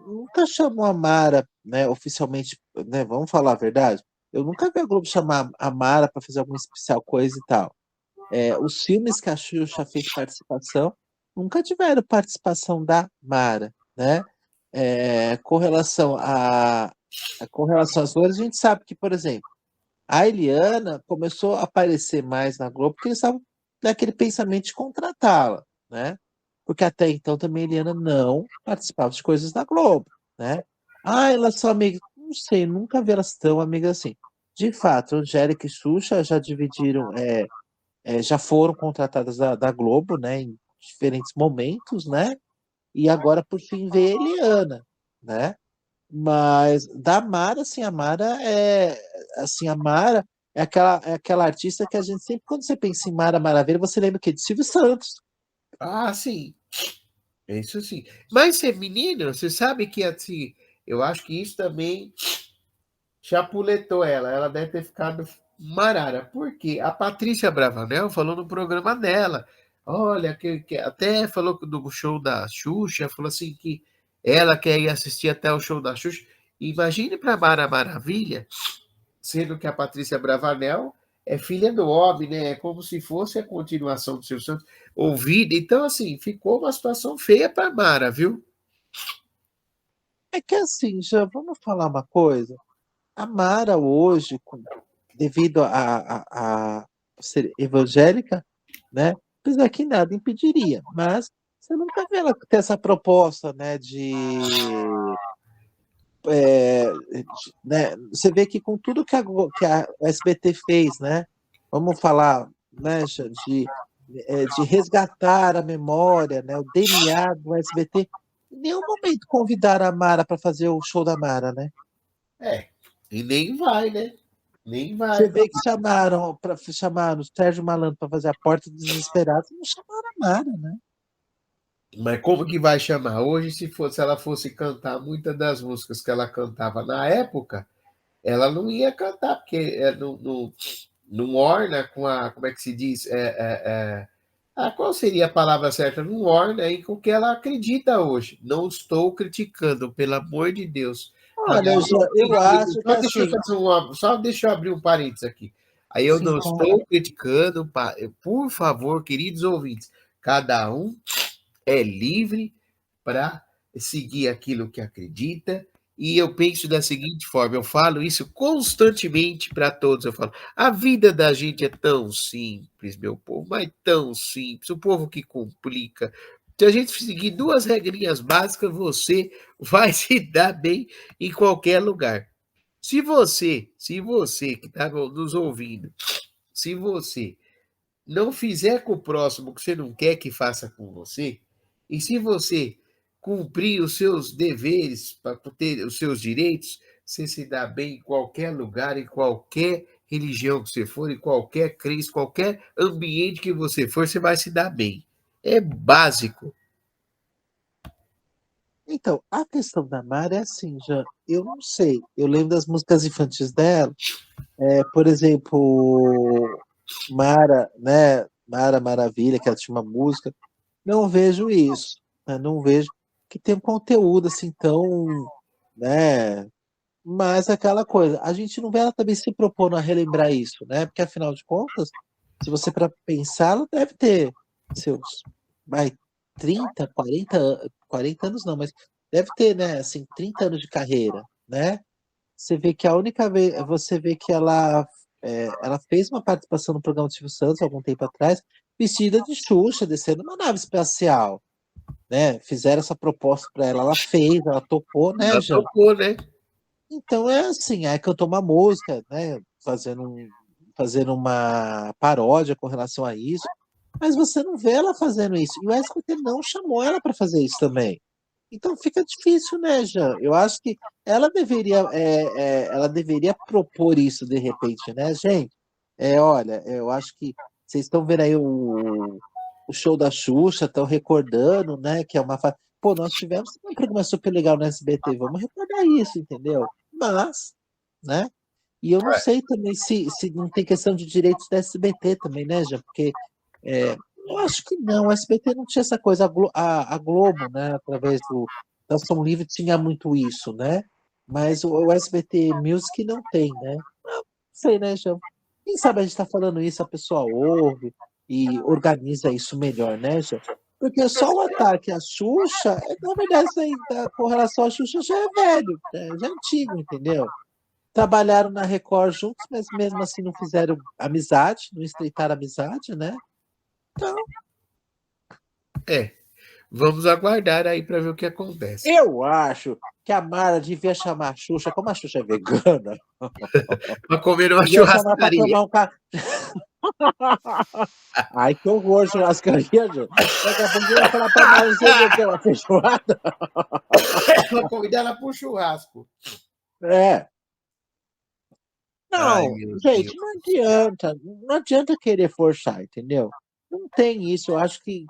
nunca chamou a Mara, né, oficialmente, né, vamos falar a verdade, eu nunca vi a Globo chamar a Mara para fazer alguma especial coisa e tal. Os filmes que a Xuxa fez participação nunca tiveram participação da Mara, né? Com relação às loiras, a gente sabe que, por exemplo, a Eliana começou a aparecer mais na Globo porque eles estavam naquele pensamento de contratá-la, né? Porque até então também a Eliana não participava de coisas da Globo, né? Ah, elas são amigas. Não sei, nunca vi elas tão amigas assim. De fato, Angélica e Xuxa já dividiram, já foram contratadas da Globo, né? Em diferentes momentos, né? E agora, por fim, veio a Eliana, né? Mas da Mara, assim, a Mara é aquela artista que a gente sempre, quando você pensa em Mara Maravilha, você lembra o quê? De Silvio Santos. Ah, sim. É isso sim. Mas ser menino, você sabe que assim, eu acho que isso também chapuletou ela. Ela deve ter ficado marara. Porque a Patrícia Bravanel falou no programa dela. Olha, que até falou do show da Xuxa, falou assim que ela quer ir assistir até o show da Xuxa. Imagine para Mara Maravilha, sendo que a Patrícia Bravanel é filha do homem, né? É como se fosse a continuação do Silvio Santos ouvida. Então, assim, ficou uma situação feia para Mara, viu? É que assim, já vamos falar uma coisa. A Mara hoje, devido a ser evangélica, né? Apesar que nada impediria, mas você nunca vê ela ter essa proposta, né, né? Você vê que com tudo que a SBT fez, né? Vamos falar, né, Jean, de resgatar a memória, né, o DNA do SBT. Em nenhum momento convidaram a Mara para fazer o show da Mara, né? É, e nem vai, né? Nem Você vai. vê que chamaram o Sérgio Malandro para fazer a Porta dos Desesperados, não chamaram a Mara, né? Mas como que vai chamar? Hoje, se ela fosse cantar muitas das músicas que ela cantava na época, ela não ia cantar, porque não orna com a, como é que se diz? Qual seria a palavra certa? Não orna aí com o que ela acredita hoje. Não estou criticando, pelo amor de Deus. Cada Olha, um eu acho que assim, só deixa eu abrir um parênteses aqui. Aí eu sim, não estou criticando, por favor, queridos ouvintes, cada um é livre para seguir aquilo que acredita E eu penso da seguinte forma, eu falo isso constantemente para todos, eu falo, a vida da gente é tão simples, meu povo, mas tão simples, o povo que complica. Se a gente seguir 2 regrinhas básicas, você vai se dar bem em qualquer lugar. Se você que está nos ouvindo, se você não fizer com o próximo o que você não quer que faça com você, e se você cumprir os seus deveres para ter os seus direitos, você se dá bem em qualquer lugar, em qualquer religião que você for, em qualquer crença, qualquer ambiente que você for, você vai se dar bem. É básico. Então, a questão da Mara é assim, já, eu não sei. Eu lembro das músicas infantis dela, por exemplo, Mara, né? Mara Maravilha, que ela tinha uma música. Não vejo isso, né? Não vejo que tem um conteúdo assim tão, né? Mas aquela coisa, a gente não vê ela também se propondo a relembrar isso, né? Porque afinal de contas, se você para pensar, ela deve ter seus, vai, 30, 40 anos não, mas deve ter, né, assim, 30 anos de carreira, né? Você vê que a única vez, você vê que ela fez uma participação no programa do Silvio Santos algum tempo atrás, vestida de Xuxa, descendo uma nave espacial, né? Fizeram essa proposta para ela, ela fez, ela topou, né, Ela Jean? topou, né? Então é assim, aí cantou uma música, né? Fazendo uma paródia com relação a isso, mas você não vê ela fazendo isso. E o SBT não chamou ela para fazer isso também. Então fica difícil, né, Jean? Eu acho que ela deveria propor isso de repente, né, gente? Olha, eu acho que vocês estão vendo aí o show da Xuxa, estão recordando, né, que é uma Pô, nós tivemos um programa super legal no SBT, vamos recordar isso, entendeu? Mas, né? E eu não sei também se não tem questão de direitos da SBT também, né, Jean? Porque eu acho que não, o SBT não tinha essa coisa, a Globo, né, através da Ação Livre tinha muito isso, né? Mas o SBT Music não tem, né? Não sei, né, Jean? Quem sabe a gente está falando isso, a pessoa ouve e organiza isso melhor, né, Jean? Porque só o ataque à Xuxa, na verdade, isso aí, com relação à Xuxa, já é velho, já é antigo, entendeu? Trabalharam na Record juntos, mas mesmo assim não fizeram amizade, não estreitaram amizade, né? Então, É, vamos aguardar aí para ver o que acontece. eu acho que a Mara devia chamar a Xuxa, como a Xuxa é vegana, Para comer uma devia chamar para churrascaria. tomar um café. Ai, que horror, churrascaria, Ju. Daqui a pouco eu ia falar pra Mara, você viu o que é uma feijoada? Para convidar ela para um churrasco. É. Ai, Não, meu Deus. gente, não adianta querer forçar, entendeu? Não tem isso, eu acho que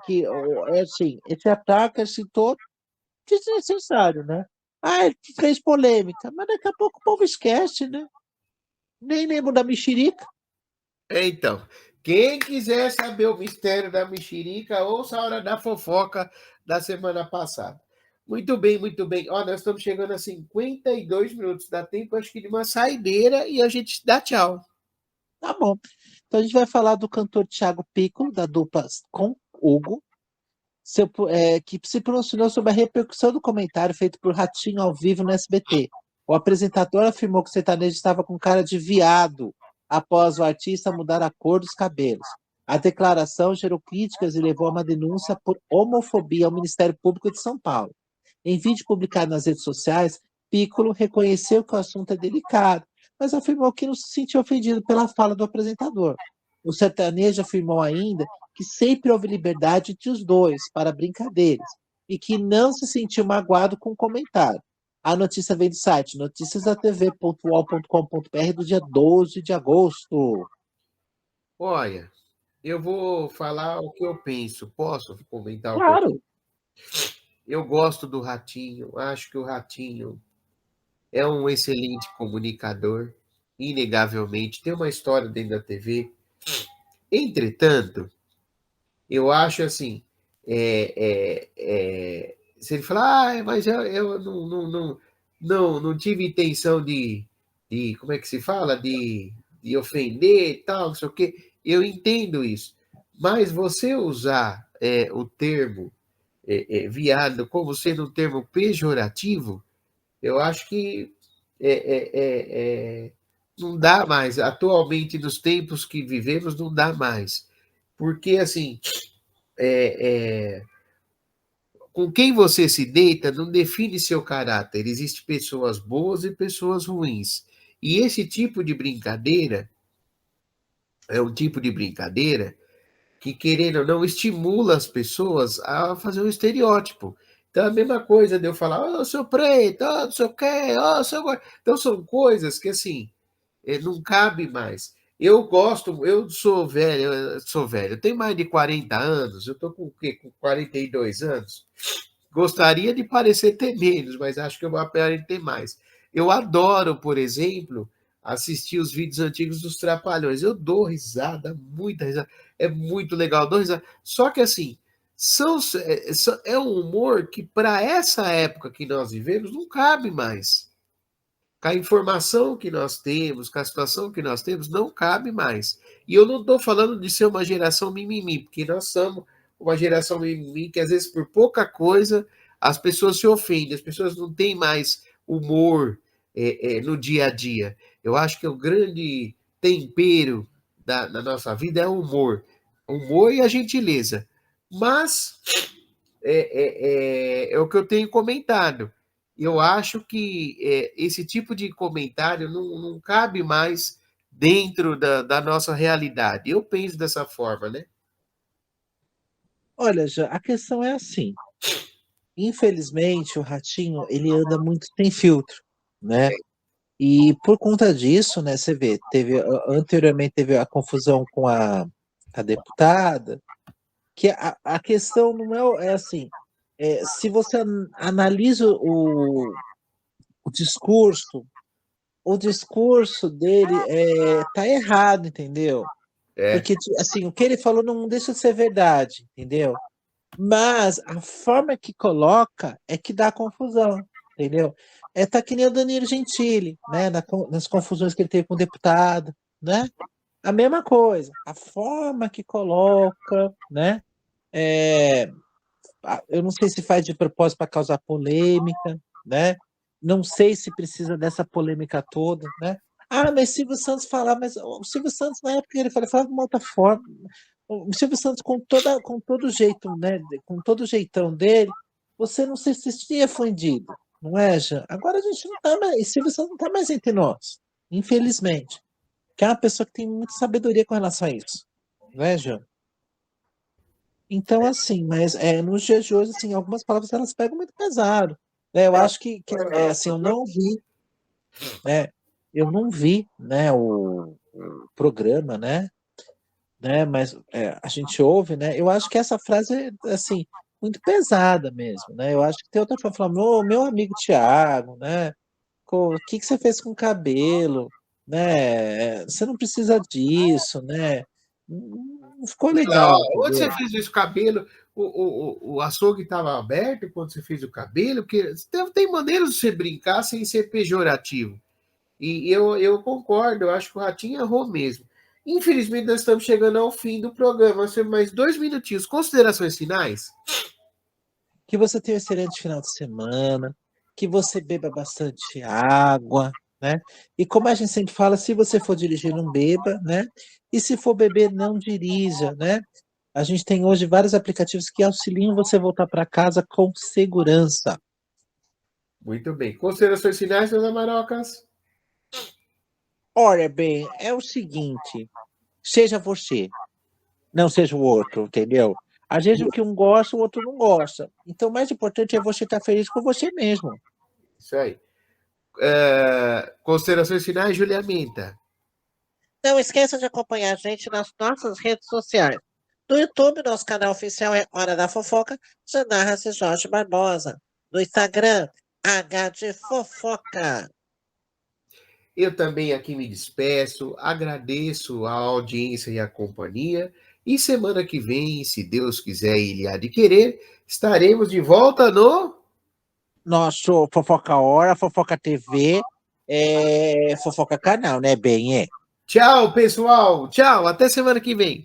é assim, esse ataque é assim, todo desnecessário, né? Ah, ele fez polêmica, mas daqui a pouco o povo esquece, né? Nem lembro da mexerica. Então, quem quiser saber o mistério da mexerica, ouça a Hora da Fofoca da semana passada. Muito bem, muito bem. Ó, nós estamos chegando a 52 minutos. Dá tempo, acho que, de uma saideira e a gente dá tchau. Tá bom. Então a gente vai falar do cantor Thiago Piccolo, da dupla com Hugo, que se pronunciou sobre a repercussão do comentário feito por Ratinho ao vivo no SBT. O apresentador afirmou que o sertanejo estava com cara de viado após o artista mudar a cor dos cabelos. A declaração gerou críticas e levou a uma denúncia por homofobia ao Ministério Público de São Paulo. Em vídeo publicado nas redes sociais, Piccolo reconheceu que o assunto é delicado, mas afirmou que não se sentiu ofendido pela fala do apresentador. O sertanejo afirmou ainda que sempre houve liberdade entre os dois para brincadeiras e que não se sentiu magoado com o comentário. A notícia vem do site noticiasdatv.uol.com.br do dia 12 de agosto. Olha, eu vou falar o que eu penso. Posso comentar o que eu Claro, penso? Eu gosto do Ratinho. Acho que o Ratinho é um excelente comunicador, inegavelmente. Tem uma história dentro da TV. Entretanto, eu acho assim, se ele falar, mas eu não tive intenção como é que se fala? De ofender e tal, não sei o quê. Eu entendo isso. Mas você usar o termo viado como sendo um termo pejorativo, Eu acho que não dá mais. Atualmente, nos tempos que vivemos, não dá mais. Porque, assim, com quem você se deita não define seu caráter. Existem pessoas boas e pessoas ruins. E esse tipo de brincadeira é um tipo de brincadeira que, querendo ou não, estimula as pessoas a fazer um estereótipo. Então, a mesma coisa de eu falar, oh, eu sou preto, oh, não sei o quê, oh, eu sou... Então, são coisas que, assim, não cabe mais. Eu gosto, eu sou velho, eu tenho mais de 40 anos, eu estou com o quê? Com 42 anos. Gostaria de parecer ter menos, mas acho que eu vou aparentar mais. Eu adoro, por exemplo, assistir os vídeos antigos dos Trapalhões. Eu dou risada, muita risada. É muito legal, eu dou risada. Só que assim, é um humor que para essa época que nós vivemos não cabe mais. Com a informação que nós temos, com a situação que nós temos, não cabe mais. E eu não estou falando de ser uma geração mimimi, porque nós somos uma geração mimimi que às vezes por pouca coisa as pessoas se ofendem, as pessoas não têm mais humor no dia a dia. Eu acho que o grande tempero da nossa vida é o humor. O humor e a gentileza. Mas é o que eu tenho comentado. Eu acho que esse tipo de comentário não cabe mais dentro da nossa realidade. Eu penso dessa forma, né? Olha, já a questão é assim. Infelizmente, o Ratinho, ele anda muito sem filtro, né? E por conta disso, né, você vê, anteriormente teve a confusão com a deputada, que a questão não é assim, se você analisa o o discurso dele tá errado, entendeu? É, Porque, assim, o que ele falou não deixa de ser verdade, entendeu? Mas a forma que coloca é que dá confusão, entendeu? Tá que nem o Danilo Gentili, né? Nas confusões que ele teve com o deputado, né? A mesma coisa, a forma que coloca, né? É, eu não sei se faz de propósito para causar polêmica, né? Não sei se precisa dessa polêmica toda, né? Ah, mas Silvio Santos falar, mas o Silvio Santos na época ele falava de uma outra forma. O Silvio Santos com todo jeito, né? Com todo o jeitão dele, você não se sentia ofendido, não é, Jean? Agora a gente não tá mais, Silvio Santos não tá mais entre nós, infelizmente. Que é uma pessoa que tem muita sabedoria com relação a isso, não é, Jean? Então, assim, mas nos dias de hoje, assim, algumas palavras elas pegam muito pesado, né? Eu acho que assim, né? Eu não vi, né, o programa, né? Mas a gente ouve, né? Eu acho que essa frase é, assim, muito pesada mesmo, né? Eu acho que tem outra forma, falando, meu amigo Tiago, né? O que que você fez com o cabelo, né? Você não precisa disso, né? Não ficou legal, onde você entendeu? fez esse cabelo? O açougue estava aberto quando você fez o cabelo? Porque tem maneiras de você brincar sem ser pejorativo. E eu concordo, eu acho que o Ratinho errou mesmo. Infelizmente, nós estamos chegando ao fim do programa. Nós temos mais 2 minutinhos. Considerações finais? Que você tenha um excelente final de semana, que você beba bastante água, né? E como a gente sempre fala, se você for dirigir, não beba, né? E se for beber, não dirija, né? A gente tem hoje vários aplicativos que auxiliam você a voltar para casa com segurança. Muito bem. Considerações finais, meus amarocas? Olha bem, é o seguinte, seja você, não seja o outro, entendeu? Às vezes o que um gosta, o outro não gosta. Então, o mais importante é você estar feliz com você mesmo. Isso aí. Considerações finais, Julia Minta. Não esqueça de acompanhar a gente nas nossas redes sociais. No YouTube, nosso canal oficial é Hora da Fofoca, de Narra-se Jorge Barbosa. No Instagram, H de Fofoca. Eu também aqui me despeço, agradeço a audiência e a companhia. E semana que vem, se Deus quiser e Ele há de querer, estaremos de volta no. Nosso Fofoca Hora, Fofoca TV, Fofoca Canal, né, bem? Tchau, pessoal. Tchau, até semana que vem.